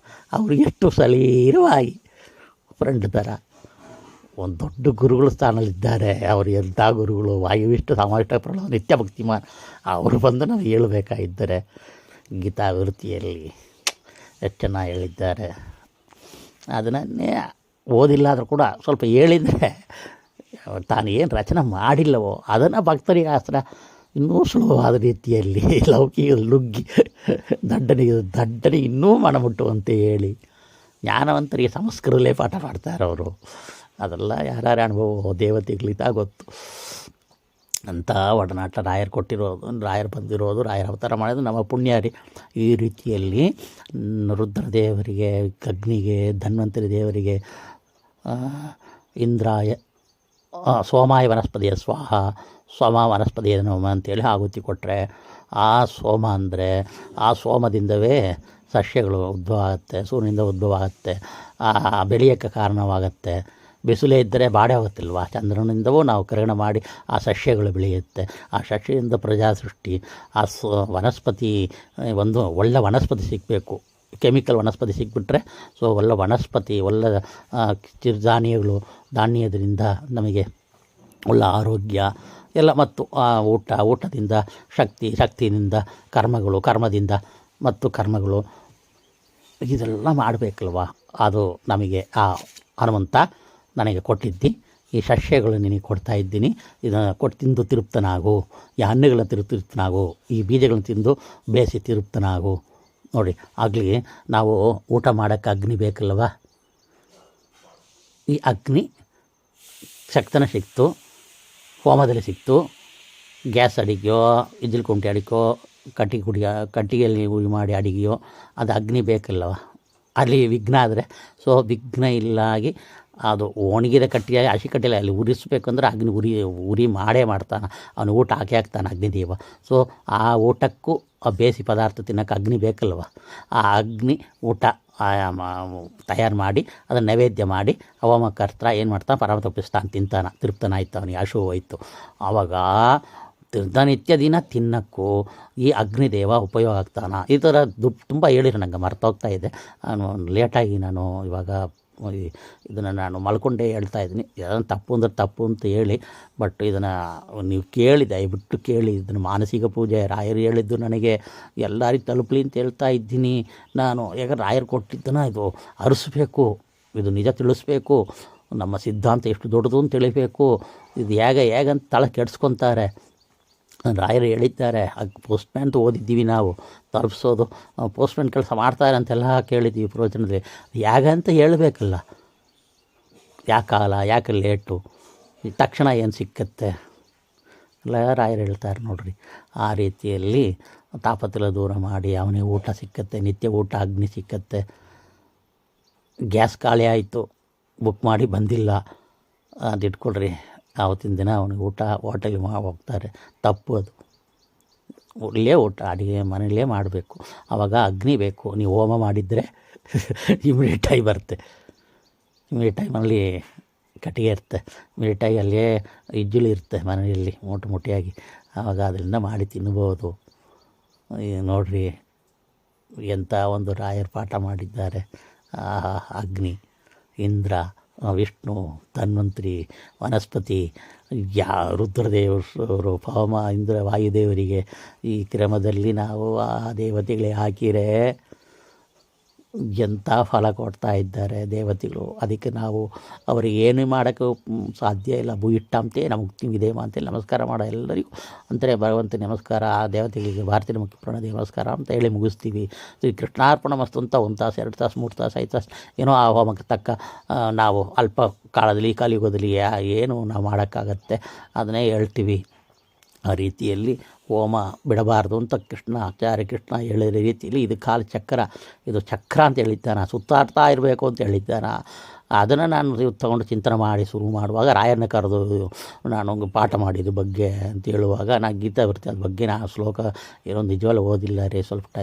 ಅವರು ಎಷ್ಟು ಸಲೀರವಾಗಿ ಫ್ರೆಂಡ್ ಥರ ಒಂದು ದೊಡ್ಡ ಗುರುಗಳ ಸ್ಥಾನದಲ್ಲಿದ್ದಾರೆ. ಅವರು ಎಂಥ ಗುರುಗಳು, ವಾಯುವಿಷ್ಟು ಸಾಮಾಜಿಕ ಪ್ರಳಯ ನಿತ್ಯ ಭಕ್ತಿಮಾನ್, ಅವರು ಬಂದು ನಾವು ಹೇಳಬೇಕಾಗಿದ್ದರೆ ಗೀತಾವೃತ್ತಿಯಲ್ಲಿ ಎಷ್ಟು ಚೆನ್ನಾಗಿ ಹೇಳಿದ್ದಾರೆ. ಅದನ್ನೇ ಓದಿಲ್ಲ ಆದರೂ ಕೂಡ ಸ್ವಲ್ಪ ಹೇಳಿದರೆ ತಾನು ಏನು ರಚನೆ ಮಾಡಿಲ್ಲವೋ ಅದನ್ನು ಭಕ್ತರಿಗೆ ಆಸರ ಇನ್ನೂ ಸುಲಭವಾದ ರೀತಿಯಲ್ಲಿ ಲೌಕಿಕ ನುಗ್ಗಿ ದಡ್ಡನಿಗೆ ಇನ್ನೂ ಮನಮುಟ್ಟುವಂತೆ ಹೇಳಿ ಜ್ಞಾನವಂತರಿಗೆ ಸಂಸ್ಕೃತದಲ್ಲೇ ಪಾಠ ಮಾಡ್ತಾರೆ ಅವರು. ಅದೆಲ್ಲ ಯಾರ್ಯಾರ ಅನುಭವ ದೇವತೆಗಳಿತ ಗೊತ್ತು. ಅಂಥ ಒಡನಾಟ ರಾಯರು ಕೊಟ್ಟಿರೋದು, ರಾಯರು ಬಂದಿರೋದು, ರಾಯರ ಅವತಾರ ಮಾಡೋದು ನಮ್ಮ ಪುಣ್ಯ ರೀ. ಈ ರೀತಿಯಲ್ಲಿ ರುದ್ರದೇವರಿಗೆ, ಅಗ್ನಿಗೆ, ಧನ್ವಂತರಿ ದೇವರಿಗೆ, ಇಂದ್ರಾಯ, ಸೋಮಾಯ ವನಸ್ಪತಿಯ ಸ್ವಾಹ, ಸೋಮ ವನಸ್ಪತಿಯ ನಮ ಅಂತೇಳಿ ಆಹುತಿ ಕೊಟ್ಟರೆ, ಆ ಸೋಮ ಅಂದರೆ ಆ ಸೋಮದಿಂದವೇ ಸಸ್ಯಗಳು ಉದ್ಭವ ಆಗುತ್ತೆ, ಸೂರ್ಯನಿಂದ ಉದ್ಭವ ಆಗುತ್ತೆ, ಬೆಳೆಯೋಕ್ಕೆ ಕಾರಣವಾಗುತ್ತೆ. ಬಿಸಿಲೇ ಇದ್ದರೆ ಬಾಡೆ ಹೋಗುತ್ತಿಲ್ವ, ಚಂದ್ರನಿಂದವೂ ನಾವು ಕರಗಣ ಮಾಡಿ ಆ ಸಸ್ಯಗಳು ಬೆಳೆಯುತ್ತೆ. ಆ ಸಸ್ಯದಿಂದ ಪ್ರಜಾ ಸೃಷ್ಟಿ. ಆ ವನಸ್ಪತಿ ಒಂದು ಒಳ್ಳೆ ವನಸ್ಪತಿ ಸಿಗಬೇಕು. ಕೆಮಿಕಲ್ ವನಸ್ಪತಿ ಸಿಕ್ಬಿಟ್ರೆ ಒಳ್ಳೆ ವನಸ್ಪತಿ, ಒಳ್ಳೆ ಚಿರುಧಾನ್ಯಗಳು, ಧಾನ್ಯದಿಂದ ನಮಗೆ ಒಳ್ಳೆ ಆರೋಗ್ಯ ಎಲ್ಲ, ಮತ್ತು ಊಟದಿಂದ ಶಕ್ತಿಯಿಂದ ಕರ್ಮದಿಂದ ಮತ್ತು ಕರ್ಮಗಳು ಇದೆಲ್ಲ ಮಾಡಬೇಕಲ್ವ. ಅದು ನಮಗೆ ಆ ಹನುಮಂತ ನನಗೆ ಕೊಟ್ಟಿದ್ದಿ, ಈ ಸಸ್ಯಗಳು ನಿನಗೆ ಕೊಡ್ತಾ ಇದ್ದೀನಿ, ಇದನ್ನು ತಿಂದು ತಿರುಪ್ತನಾಗು, ಈ ಹಣ್ಣುಗಳನ್ನು ತಿರುಪ್ತನಾಗು, ಈ ಬೀಜಗಳನ್ನು ತಿಂದು ಬೇಯಿಸಿ ತಿರುಪ್ತನಾಗು. ನೋಡಿ, ಆಗಲಿ ನಾವು ಊಟ ಮಾಡೋಕ್ಕೆ ಅಗ್ನಿ ಬೇಕಲ್ವ. ಈ ಅಗ್ನಿ ಶಕ್ತನ ಸಿಕ್ತು, ಹೋಮದಲ್ಲಿ ಸಿಕ್ತು, ಗ್ಯಾಸ್ ಅಡಿಗೆಯೋ, ಇದ್ದಿಲು ಕುಂಟೆ ಅಡಿಗೆಯೋ, ಕಟ್ಟಿಗೆಯಲ್ಲಿ ಉರಿ ಮಾಡಿ ಅಡಿಗೆಯೋ, ಅದು ಅಗ್ನಿ ಬೇಕಲ್ಲವ. ಅಲ್ಲಿ ವಿಘ್ನ ಆದರೆ ವಿಘ್ನ ಇಲ್ಲಾಗಿ ಅದು ಒಣಗಿದ ಕಟ್ಟಿಗೆ ಹಸಿ ಕಟ್ಟಿಗೆ ಅಲ್ಲಿ ಉರಿಸ್ಬೇಕಂದ್ರೆ ಅಗ್ನಿ ಉರಿ ಮಾಡ್ತಾನೆ, ಅವನು ಊಟ ಹಾಕ್ತಾನೆ ಅಗ್ನಿದೇವ. ಆ ಊಟಕ್ಕೂ ಆ ಬೇಸಿ ಪದಾರ್ಥ ತಿನ್ನೋಕೆ ಅಗ್ನಿ ಬೇಕಲ್ವ. ಆ ಅಗ್ನಿ ಊಟ ತಯಾರು ಮಾಡಿ ಅದನ್ನು ನೈವೇದ್ಯ ಮಾಡಿ ಹೋಮಕರ್ತ ಏನು ಮಾಡ್ತಾನೆ, ಪರಮ ತಪ್ಪಿಸ್ತಾನೆ, ತಿಂತಾನೆ, ತೃಪ್ತನಾಯ್ತು, ಅವನಿಗೆ ಹಸಿವು ಹೋಯ್ತು. ಆವಾಗ ನಿತ್ಯ ದಿನ ತಿನ್ನೋಕ್ಕೂ ಈ ಅಗ್ನಿದೇವ ಉಪಯೋಗ ಆಗ್ತಾನೆ. ಈ ಥರ ತುಂಬ ಹೇಳಿರು, ನನಗೆ ಮರ್ತೋಗ್ತಾ ಇದೆ. ಲೇಟಾಗಿ ನಾನು ಇವಾಗ ಇದನ್ನು ನಾನು ಮಲ್ಕೊಂಡೇ ಹೇಳ್ತಾಯಿದ್ದೀನಿ. ಅದನ್ನು ತಪ್ಪು ಅಂದರೆ ತಪ್ಪು ಅಂತ ಹೇಳಿ, ಬಟ್ ಇದನ್ನು ನೀವು ಕೇಳಿ, ದಯವಿಟ್ಟು ಕೇಳಿ. ಇದನ್ನು ಮಾನಸಿಕ ಪೂಜೆ ರಾಯರು ಹೇಳಿದ್ದು ನನಗೆ ಎಲ್ಲರಿಗೂ ತಲುಪಲಿ ಅಂತ ಹೇಳ್ತಾ ಇದ್ದೀನಿ ನಾನು. ಯಾಕಂದ್ರೆ ರಾಯರು ಕೊಟ್ಟಿದ್ದನ್ನು ಇದು ಅರಿಸ್ಬೇಕು, ಇದು ನಿಜ ತಿಳಿಸ್ಬೇಕು, ನಮ್ಮ ಸಿದ್ಧಾಂತ ಎಷ್ಟು ದೊಡ್ಡದು ಅಂತ ತಿಳಿಬೇಕು. ಇದು ಹೇಗಂತ ತಲೆ ಕೆಡಿಸ್ಕೊತಾರೆ. ರಾಯರು ಹೇಳಿದ್ದಾರೆ, ಪೋಸ್ಟ್ಮ್ಯಾನ್ ಅಂತ ಓದಿದ್ದೀವಿ ನಾವು, ತಲುಪಿಸೋದು ಪೋಸ್ಟ್ಮ್ಯಾನ್ ಕೆಲಸ ಮಾಡ್ತಾರೆ ಅಂತೆಲ್ಲ ಕೇಳಿದ್ದೀವಿ ಪ್ರವಚನದಲ್ಲಿ. ಹೇಗಂತ ಹೇಳಬೇಕಲ್ಲ, ಯಾಕಾಗಲ್ಲ, ಯಾಕೆ ಲೇಟು, ತಕ್ಷಣ ಏನು ಸಿಕ್ಕತ್ತೆ ಎಲ್ಲ ರಾಯರು ಹೇಳ್ತಾರೆ ನೋಡ್ರಿ. ಆ ರೀತಿಯಲ್ಲಿ ತಾಪತ್ರೆಲ್ಲ ದೂರ ಮಾಡಿ ಅವನಿಗೆ ಊಟ ಸಿಕ್ಕತ್ತೆ, ನಿತ್ಯ ಊಟ ಅಗ್ನಿ ಸಿಕ್ಕತ್ತೆ. ಗ್ಯಾಸ್ ಖಾಲಿ ಆಯಿತು, ಬುಕ್ ಮಾಡಿ ಬಂದಿಲ್ಲ, ಅದು ಇಟ್ಕೊಳ್ರಿ, ಆವತ್ತಿನ ದಿನ ಅವನಿಗೆ ಊಟ ಹೋಟೆಲ್ಗೆ ಹೋಗ್ತಾರೆ. ತಪ್ಪು ಅದು. ಇಲ್ಲೇ ಊಟ ಅಡುಗೆ ಮನೆಯಲ್ಲೇ ಮಾಡಬೇಕು. ಆವಾಗ ಅಗ್ನಿ ಬೇಕು. ನೀವು ಹೋಮ ಮಾಡಿದರೆ ಇಮಿಡಿಯೇಟಾಗಿ ಬರುತ್ತೆ. ಇಮಿಡಿಯೇಟ್ ಟೈಮಲ್ಲಿ ಕಟ್ಟಿಗೆ ಇರುತ್ತೆ, ಇಮಿಡಿಯೇಟಾಗಿ ಅಲ್ಲೇ ಇಜ್ಜುಲಿ ಇರುತ್ತೆ ಮನೆಯಲ್ಲಿ ಮುಟ್ಟಿಯಾಗಿ. ಆವಾಗ ಅದರಿಂದ ಮಾಡಿ ತಿನ್ಬೋದು. ನೋಡಿರಿ ಎಂಥ ಒಂದು ರಾಯರು ಪಾಠ ಮಾಡಿದ್ದಾರೆ. ಅಗ್ನಿ, ಇಂದ್ರ, ವಿಷ್ಣು, ಧನ್ವಂತರಿ, ವನಸ್ಪತಿ, ರುದ್ರದೇವರು, ಪವಮ, ಇಂದ್ರ, ವಾಯುದೇವರಿಗೆ ಈ ಕ್ರಮದಲ್ಲಿ ನಾವು ಆ ದೇವತೆಗಳೇ ಹಾಕಿರೆ ಎಂಥ ಫಲ ಕೊಡ್ತಾ ಇದ್ದಾರೆ ದೇವತೆಗಳು. ಅದಕ್ಕೆ ನಾವು ಅವರಿಗೆ ಏನು ಮಾಡೋಕ್ಕೆ ಸಾಧ್ಯ ಇಲ್ಲ. ಭೂಯಿಟ್ಟಾಂತೆ ನಮಗೆ ವಿದೇಮ ಅಂತೇಳಿ ನಮಸ್ಕಾರ ಮಾಡೋ ಎಲ್ಲರಿಗೂ ಅಂತಾರೆ ಭಗವಂತ ನಮಸ್ಕಾರ. ಆ ದೇವತೆಗಳಿಗೆ ಭಾರತೀಯ ಮುಖ್ಯ ಪ್ರಾಣ ನಮಸ್ಕಾರ ಅಂತ ಹೇಳಿ ಮುಗಿಸ್ತೀವಿ. ಶ್ರೀ ಕೃಷ್ಣಾರ್ಪಣ ಮಸ್ತು ಅಂತ 1 ತಾಸು 2 ತಾಸು 3 ತಾಸು 5 ತಾಸು ಏನೋ ಆ ಹೋಮಕ್ಕೆ ತಕ್ಕ ನಾವು ಅಲ್ಪ ಕಾಲದಲ್ಲಿ ಕಲಿಯುಗದಲ್ಲಿ ಏನು ನಾವು ಮಾಡೋಕ್ಕಾಗತ್ತೆ ಅದನ್ನೇ ಹೇಳ್ತೀವಿ. ಆ ರೀತಿಯಲ್ಲಿ ಹೋಮ ಬಿಡಬಾರ್ದು ಅಂತ ಆಚಾರ್ಯ ಕೃಷ್ಣ ಹೇಳಿದ ರೀತಿಯಲ್ಲಿ ಇದು ಕಾಲಚಕ್ರ, ಇದು ಚಕ್ರ ಅಂತ ಹೇಳಿದ್ದಾನೆ, ಸುತ್ತಾಡ್ತಾ ಇರಬೇಕು ಅಂತ ಹೇಳಿದ್ದಾನೆ. ಅದನ್ನು ನಾನು ತಗೊಂಡು ಚಿಂತನೆ ಮಾಡಿ ಶುರು ಮಾಡುವಾಗ ರಾಯರನ್ನ ಕರೆದು ನಾನು ಪಾಠ ಮಾಡಿದ ಬಗ್ಗೆ ಅಂತ ಹೇಳುವಾಗ ನಾನು ಗೀತಾ ವೃತ್ತಿ ಅದ್ರ ಬಗ್ಗೆ ನಾನು ಶ್ಲೋಕ ಏನೋ ನಿಜವಾಗ್ಲೂ ಓದಿಲ್ಲ ರೀ, ಸ್ವಲ್ಪ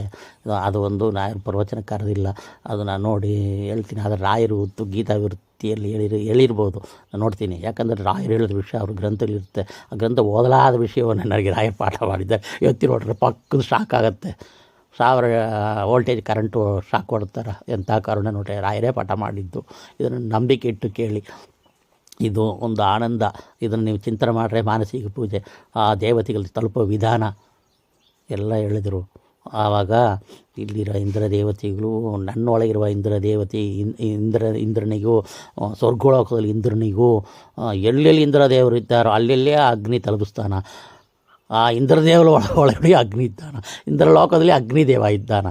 ಅದು ಒಂದು ರಾಯರ ಪ್ರವಚನ ಕರೆದಿಲ್ಲ, ಅದು ನಾನು ನೋಡಿ ಹೇಳ್ತೀನಿ. ಆದರೆ ರಾಯರು ಗೀತಾ ವೃತ್ತಿಯಲ್ಲಿ ಹೇಳಿರ್ಬೋದು, ನಾನು ನೋಡ್ತೀನಿ. ಯಾಕಂದರೆ ರಾಯರು ಹೇಳಿದ ವಿಷಯ ಅವ್ರ ಗ್ರಂಥದಲ್ಲಿರುತ್ತೆ. ಆ ಗ್ರಂಥ ಓದಲಾದ ವಿಷಯವನ್ನು ನನಗೆ ರಾಯರು ಪಾಠ ಮಾಡಿದ್ದಾರೆ. ಇವತ್ತಿನ ನೋಡ್ರೆ ಪಕ್ಕದ ಶಾಕ್ ಆಗುತ್ತೆ, 1000 ವೋಲ್ಟೇಜ್ ಕರೆಂಟು ಶಾಕ್ ಕೊಡ್ತಾರೆ. ಎಂಥ ಕರುಣೆ ನೋಡ್ರಿ, ರಾಯರೇ ಪಾಠ ಮಾಡಿದ್ದು. ಇದನ್ನು ನಂಬಿಕೆ ಇಟ್ಟು ಕೇಳಿ, ಇದು ಒಂದು ಆನಂದ. ಇದನ್ನು ನೀವು ಚಿಂತನೆ ಮಾಡಿದ್ರೆ ಮಾನಸಿಕ ಪೂಜೆ, ಆ ದೇವತೆಗಳಿಗೆ ತಲುಪೋ ವಿಧಾನ ಎಲ್ಲ ಹೇಳಿದರು. ಆವಾಗ ಇಲ್ಲಿರೋ ಇಂದ್ರ ದೇವತೆಗಳು, ನನ್ನೊಳಗಿರುವ ಇಂದ್ರ ದೇವತೆ ಇಂದ್ರನಿಗೂ, ಸ್ವರ್ಗೋಲೋಕದಲ್ಲಿ ಇಂದ್ರನಿಗೂ, ಎಲ್ಲೆಲ್ಲಿ ಇಂದ್ರ ದೇವರು ಇದ್ದಾರೋ ಅಲ್ಲೆಲ್ಲೇ ಅಗ್ನಿ ತಲುಪಿಸ್ತಾನ. ಆ ಇಂದ್ರದೇವರ ಒಳಗಡೆ ಅಗ್ನಿ ಇದ್ದಾನ, ಇಂದ್ರಲೋಕದಲ್ಲಿ ಅಗ್ನಿದೇವ ಇದ್ದಾನ.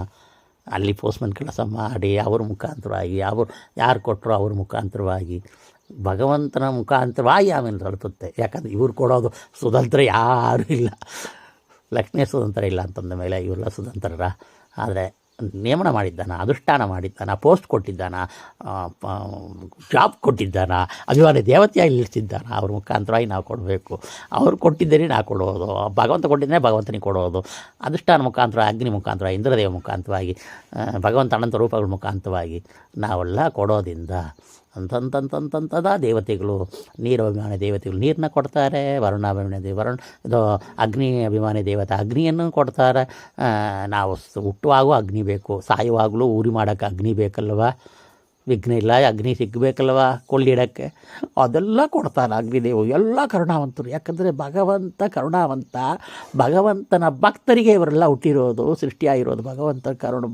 ಅಲ್ಲಿ ಪೋಸ್ಟ್ಮನ್ ಕೆಲಸ ಮಾಡಿ ಅವ್ರ ಮುಖಾಂತರವಾಗಿ, ಯಾರು ಕೊಟ್ಟರು ಅವ್ರ ಮುಖಾಂತರವಾಗಿ, ಭಗವಂತನ ಮುಖಾಂತರವಾಗಿ ಆಮೇಲೆ ತಲುಪುತ್ತೆ. ಯಾಕಂದರೆ ಇವ್ರು ಕೊಡೋದು ಸ್ವತಂತ್ರ ಯಾರೂ ಇಲ್ಲ, ಲಕ್ಷ್ಮೀ ಸ್ವತಂತ್ರ ಇಲ್ಲ ಅಂತಂದ ಮೇಲೆ ಇವರೆಲ್ಲ ಸ್ವತಂತ್ರರ. ಆದರೆ ನೇಮನ ಮಾಡಿದ್ದಾನ, ಅನುಷ್ಠಾನ ಮಾಡಿದ್ದಾನ, ಪೋಸ್ಟ್ ಕೊಟ್ಟಿದ್ದಾನ, ಜಾಬ್ ಕೊಟ್ಟಿದ್ದಾನ, ಅಭಿಮಾನಿ ದೇವತೆಯಾಗಿ ನಿಲ್ಲಿಸಿದ್ದಾನ. ಅವ್ರ ಮುಖಾಂತರವಾಗಿ ನಾವು ಕೊಡಬೇಕು. ಅವ್ರು ಕೊಟ್ಟಿದ್ದರೆ ನಾವು ಕೊಡೋದು, ಭಗವಂತ ಕೊಟ್ಟಿದ್ದರೆ ಭಗವಂತನಿಗೆ ಕೊಡೋದು. ಅನುಷ್ಠಾನ ಮುಖಾಂತರ, ಅಗ್ನಿ ಮುಖಾಂತರ, ಇಂದ್ರದೇವ ಮುಖಾಂತರವಾಗಿ, ಭಗವಂತ ಅನಂತ ರೂಪಗಳ ಮುಖಾಂತರವಾಗಿ ನಾವೆಲ್ಲ ಕೊಡೋದ್ರಿಂದ ಅಂತಂತಂತಂತದ ದೇವತೆಗಳು, ನೀರು ಅಭಿಮಾನಿ ದೇವತೆಗಳು ನೀರನ್ನ ಕೊಡ್ತಾರೆ. ವರುಣಾಭಿಮಾನಿ ಇದು ಅಗ್ನಿ ಅಭಿಮಾನಿ ದೇವತೆ ಅಗ್ನಿಯನ್ನು ಕೊಡ್ತಾರೆ. ನಾವು ಹುಟ್ಟುವಾಗೂ ಅಗ್ನಿ ಬೇಕು, ಸಾಯುವಾಗಲೂ ಉರಿ ಮಾಡೋಕ್ಕೆ ಅಗ್ನಿ ಬೇಕಲ್ವ, ವಿಘ್ನ ಇಲ್ಲ, ಅಗ್ನಿ ಸಿಗಬೇಕಲ್ವ ಕೊಳ್ಳಿಡೋಕ್ಕೆ, ಅದೆಲ್ಲ ಕೊಡ್ತಾರೆ ಅಗ್ನಿದೇವರು. ಎಲ್ಲ ಕರುಣಾವಂತರು. ಯಾಕಂದರೆ ಭಗವಂತ ಕರುಣಾವಂತ, ಭಗವಂತನ ಭಕ್ತರಿಗೆ ಇವರೆಲ್ಲ ಹುಟ್ಟಿರೋದು, ಸೃಷ್ಟಿಯಾಗಿರೋದು ಭಗವಂತ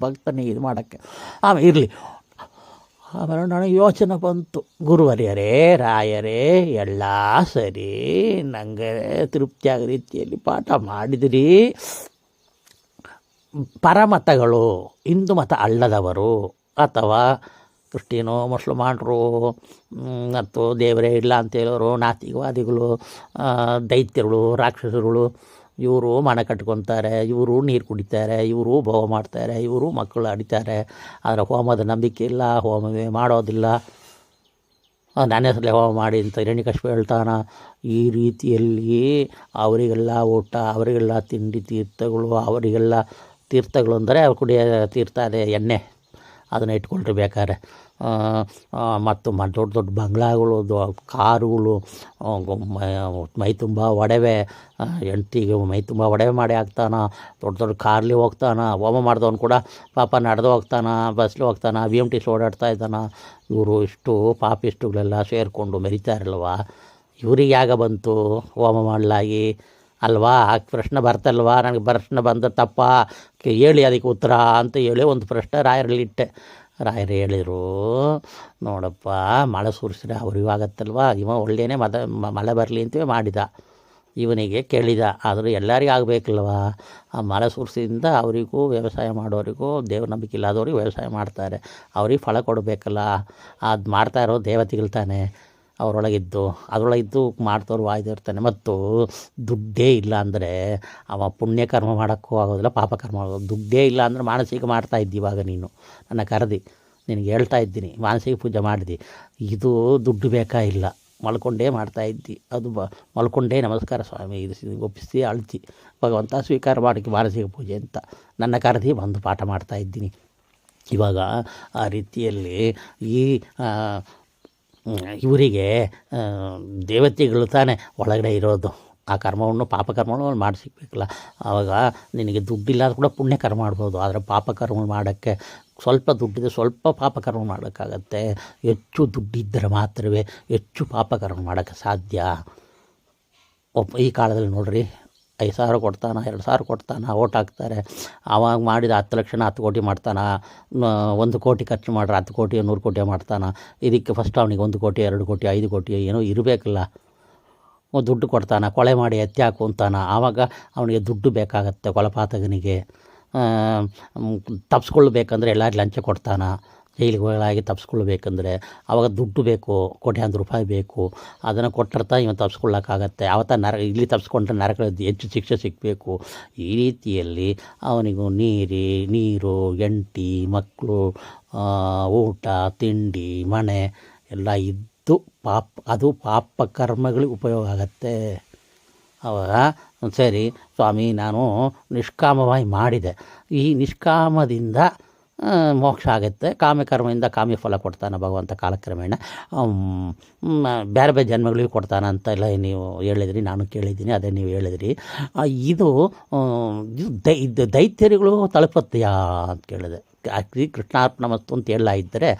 ಭಕ್ತನಿಗೆ ಇದು ಮಾಡೋಕ್ಕೆ. ಆಮೇಲೆ ಇರಲಿ, ಆಮೇಲೆ ನನಗೆ ಯೋಚನೆ ಬಂತು, ಗುರುವರ್ಯರೇ, ರಾಯರೇ, ಎಲ್ಲ ಸರಿ, ನನಗೆ ತೃಪ್ತಿಯಾದ ರೀತಿಯಲ್ಲಿ ಪಾಠ ಮಾಡಿದಿರಿ. ಪರಮತಗಳು, ಹಿಂದೂ ಮತ ಅಲ್ಲದವರು ಅಥವಾ ಕ್ರಿಶ್ಚಿಯನು, ಮುಸಲ್ಮಾನರು ಮತ್ತು ದೇವರೇ ಇಲ್ಲ ಅಂತ ಹೇಳೋರು, ನಾಸ್ತಿಕವಾದಿಗಳು, ದೈತ್ಯಗಳು, ರಾಕ್ಷಸರುಗಳು, ಇವರು ಮನೆ ಕಟ್ಕೊತಾರೆ, ಇವರು ನೀರು ಕುಡಿತಾರೆ, ಇವರು ಭೋಗ ಮಾಡ್ತಾರೆ, ಇವರು ಮಕ್ಕಳು ಅಡಿತಾರೆ. ಆದರೆ ಹೋಮದ ನಂಬಿಕೆ ಇಲ್ಲ, ಹೋಮವೇ ಮಾಡೋದಿಲ್ಲ. ನನ್ನ ಹೆಸರಲ್ಲೇ ಹೋಮ ಮಾಡಿ ಅಂತ ಹಿರಣ್ಯಕಶಿಪು ಹೇಳ್ತಾನ. ಈ ರೀತಿಯಲ್ಲಿ ಅವರಿಗೆಲ್ಲ ಊಟ, ಅವರಿಗೆಲ್ಲ ತಿಂಡಿ, ತೀರ್ಥಗಳು, ಅವರಿಗೆಲ್ಲ ತೀರ್ಥಗಳು ಅಂದರೆ ಅವ್ರು ಕುಡಿಯೋ ತೀರ್ಥ ಅದೇ ಎಣ್ಣೆ, ಅದನ್ನು ಇಟ್ಕೊಳ್ರಿ ಬೇಕಾದ್ರೆ. ಮತ್ತು ದೊಡ್ಡ ದೊಡ್ಡ ಬಂಗ್ಲಾಗಳು, ಕಾರುಗಳು, ಮೈ ತುಂಬ ಒಡವೆ, ಹೆಂಡ್ತಿಗೆ ಮೈ ತುಂಬ ಒಡವೆ ಮಾಡಿ ಹಾಕ್ತಾನ, ದೊಡ್ಡ ದೊಡ್ಡ ಕಾರ್ಲಿ ಹೋಗ್ತಾನ. ಹೋಮ ಮಾಡಿದವನು ಕೂಡ ಪಾಪ ನಡೆದು ಹೋಗ್ತಾನ, ಬಸ್ಲಿ ಹೋಗ್ತಾನ, BMTC ಓಡಾಡ್ತಾ ಇದ್ದಾನ. ಇವರು ಇಷ್ಟು ಪಾಪಿಷ್ಟುಗಳೆಲ್ಲ ಸೇರಿಕೊಂಡು ಮೆರಿತಾರಲ್ವ, ಇವ್ರಿಗೆ ಯಾಗ ಬಂತು ಹೋಮ ಮಾಡಲಾಗಿ ಅಲ್ವಾ? ಆ ಪ್ರಶ್ನೆ ಬರ್ತಲ್ವಾ? ನನಗೆ ಪ್ರಶ್ನೆ ಬಂದ ತಪ್ಪ ಹೇಳಿ ಅದಕ್ಕೆ ಉತ್ತರ ಅಂತ ಹೇಳಿ ಒಂದು ಪ್ರಶ್ನೆ ರಾಯರಲ್ಲಿಟ್ಟೆ. ರಾಯರು ಹೇಳಿದರು, ನೋಡಪ್ಪ, ಮಳೆ ಸುರಿಸಿದ್ರೆ ಅವ್ರಿಗೂ ಆಗತ್ತಲ್ವ, ಇವ ಒಳ್ಳೆಯೇ ಮಳೆ ಬರಲಿ ಅಂತೇಳಿ ಮಾಡಿದ, ಇವನಿಗೆ ಕೇಳಿದ. ಆದರೂ ಎಲ್ಲರಿಗೂ ಆಗಬೇಕಲ್ವ? ಆ ಮಳೆ ಸುರಿಸಿದಿಂದ ಅವರಿಗೂ, ವ್ಯವಸಾಯ ಮಾಡೋರಿಗೂ, ದೇವ್ರ ನಂಬಿಕೆ ಇಲ್ಲದವ್ರಿಗೆ ವ್ಯವಸಾಯ ಮಾಡ್ತಾರೆ, ಅವ್ರಿಗೆ ಫಲ ಕೊಡಬೇಕಲ್ಲ. ಅದು ಮಾಡ್ತಾ ಇರೋ ದೇವತೆಗಳು ತಾನೆ, ಅದರೊಳಗಿದ್ದು ಮಾಡ್ತವ್ರು ವಾಯ್ದಿರ್ತಾನೆ. ಮತ್ತು ದುಡ್ಡೇ ಇಲ್ಲ ಅಂದರೆ ಅವ ಪುಣ್ಯಕರ್ಮ ಮಾಡೋಕ್ಕೂ ಆಗೋದಿಲ್ಲ, ಪಾಪಕರ್ಮ ಆಗೋದು. ದುಡ್ಡೇ ಇಲ್ಲ ಅಂದರೆ ಮಾನಸಿಕ ಮಾಡ್ತಾಯಿದ್ದಿ. ಇವಾಗ ನೀನು ನನ್ನ ಕರೆದಿ ನಿನಗೆ ಹೇಳ್ತಾ ಇದ್ದೀನಿ, ಮಾನಸಿಕ ಪೂಜೆ ಮಾಡಿದಿ. ಇದು ದುಡ್ಡು ಬೇಕಾ ಇಲ್ಲ, ಮಲ್ಕೊಂಡೇ ಮಾಡ್ತಾಯಿದ್ದಿ. ಅದು ಮಲ್ಕೊಂಡೇ ನಮಸ್ಕಾರ ಸ್ವಾಮಿ ಇದು ಒಪ್ಪಿಸಿ ಅಳ್ತಿ, ಭಗವಂತ ಸ್ವೀಕಾರ ಮಾಡೋಕ್ಕೆ ಮಾನಸಿಕ ಪೂಜೆ ಅಂತ ನನ್ನ ಕರೆದಿ ಬಂದು ಪಾಠ ಮಾಡ್ತಾಯಿದ್ದೀನಿ. ಇವಾಗ ಆ ರೀತಿಯಲ್ಲಿ ಈ ಇವರಿಗೆ ದೇವತೆಗಳು ತಾನೇ ಒಳಗಡೆ ಇರೋದು. ಆ ಕರ್ಮವನ್ನು, ಪಾಪಕರ್ಮವನ್ನು ಮಾಡಿಸಿಕ್ಬೇಕಲ್ಲ. ಆವಾಗ ನಿನಗೆ ದುಡ್ಡಿಲ್ಲ ಕೂಡ ಪುಣ್ಯಕರ್ಮ ಮಾಡ್ಬೋದು. ಆದರೆ ಪಾಪಕರ್ಮ ಮಾಡೋಕ್ಕೆ ಸ್ವಲ್ಪ ದುಡ್ಡಿದೆ, ಸ್ವಲ್ಪ ಪಾಪಕರ್ಮ ಮಾಡೋಕ್ಕಾಗತ್ತೆ. ಹೆಚ್ಚು ದುಡ್ಡಿದ್ದರೆ ಮಾತ್ರವೇ ಹೆಚ್ಚು ಪಾಪಕರ್ಮ ಮಾಡೋಕ್ಕೆ ಸಾಧ್ಯ. ಈ ಕಾಲದಲ್ಲಿ ನೋಡ್ರಿ, 5,000 ಕೊಡ್ತಾನೆ, 2,000 ಕೊಡ್ತಾನೆ, ಓಟ್ ಹಾಕ್ತಾರೆ. ಆವಾಗ ಮಾಡಿದ 10 ಲಕ್ಷ 10 ಕೋಟಿ ಮಾಡ್ತಾನೆ. 1 ಕೋಟಿ ಖರ್ಚು ಮಾಡ್ರೆ 10 ಕೋಟಿ 100 ಕೋಟಿ ಮಾಡ್ತಾನೆ. ಇದಕ್ಕೆ ಫಸ್ಟ್ ಅವನಿಗೆ 1 ಕೋಟಿ 2 ಕೋಟಿ 5 ಕೋಟಿ ಏನೋ ಇರಬೇಕಲ್ಲ, ದುಡ್ಡು ಕೊಡ್ತಾನೆ. ಕೊಲೆ ಮಾಡಿ ಎತ್ತಿ ಹಾಕು ಅಂತಾನೆ. ಆವಾಗ ಅವನಿಗೆ ದುಡ್ಡು ಬೇಕಾಗತ್ತೆ. ಕೊಲಪಾತಕನಿಗೆ ತಪ್ಪಿಸ್ಕೊಳ್ಬೇಕಂದ್ರೆ ಎಲ್ಲರೂ ಲಂಚ ಕೊಡ್ತಾನೆ. ಜೈಲಿಗೆ ಹೋಗಲಾಗಿ ತಪ್ಪಿಸ್ಕೊಳ್ಬೇಕಂದ್ರೆ ಆವಾಗ ದುಡ್ಡು ಬೇಕು, ಕೋಟ್ಯಾಂತರ ರೂಪಾಯಿ ಬೇಕು. ಅದನ್ನು ಕೊಟ್ಟಿರ್ತಾ ಇವನು ತಪ್ಪಿಸ್ಕೊಳ್ಳೋಕ್ಕಾಗತ್ತೆ. ಆವತ್ತ ಇಲ್ಲಿ ತಪ್ಪಿಸ್ಕೊಂಡ್ರೆ ನರಕದ ಹೆಚ್ಚು ಶಿಕ್ಷೆ ಸಿಗಬೇಕು. ಈ ರೀತಿಯಲ್ಲಿ ಅವನಿಗೂ ನೀರು, ಹೆಂಡತಿ, ಮಕ್ಕಳು, ಊಟ, ತಿಂಡಿ, ಮನೆ ಎಲ್ಲ ಇದ್ದು ಅದು ಪಾಪ ಕರ್ಮಗಳಿಗೆ ಉಪಯೋಗ ಆಗತ್ತೆ. ಅವಾಗ ಸರಿ ಸ್ವಾಮಿ, ನಾನು ನಿಷ್ಕಾಮವಾಗಿ ಮಾಡಿದೆ, ಈ ನಿಷ್ಕಾಮದಿಂದ ಮೋಕ್ಷ ಆಗುತ್ತೆ, ಕಾಮ್ಯಕರ್ಮದಿಂದ ಕಾಮ್ಯ ಫಲ ಕೊಡ್ತಾನೆ ಭಗವಂತ ಕಾಲಕ್ರಮೇಣ, ಬೇರೆ ಬೇರೆ ಜನ್ಮಗಳಿಗೂ ಕೊಡ್ತಾನೆ ಅಂತೆಲ್ಲ ನೀವು ಹೇಳಿದ್ರಿ, ನಾನು ಕೇಳಿದ್ದೀನಿ, ಅದೇ ನೀವು ಹೇಳಿದ್ರಿ. ಇದು ದೈತ್ಯರಿಗಳು ತಲುಪತ್ತೆಯಾ ಅಂತ ಕೇಳಿದೆ. ಕೃಷ್ಣಾರ್ಪಣ ಮಸ್ತು ಅಂತ ಹೇಳಲಾಗಿದ್ದರೆ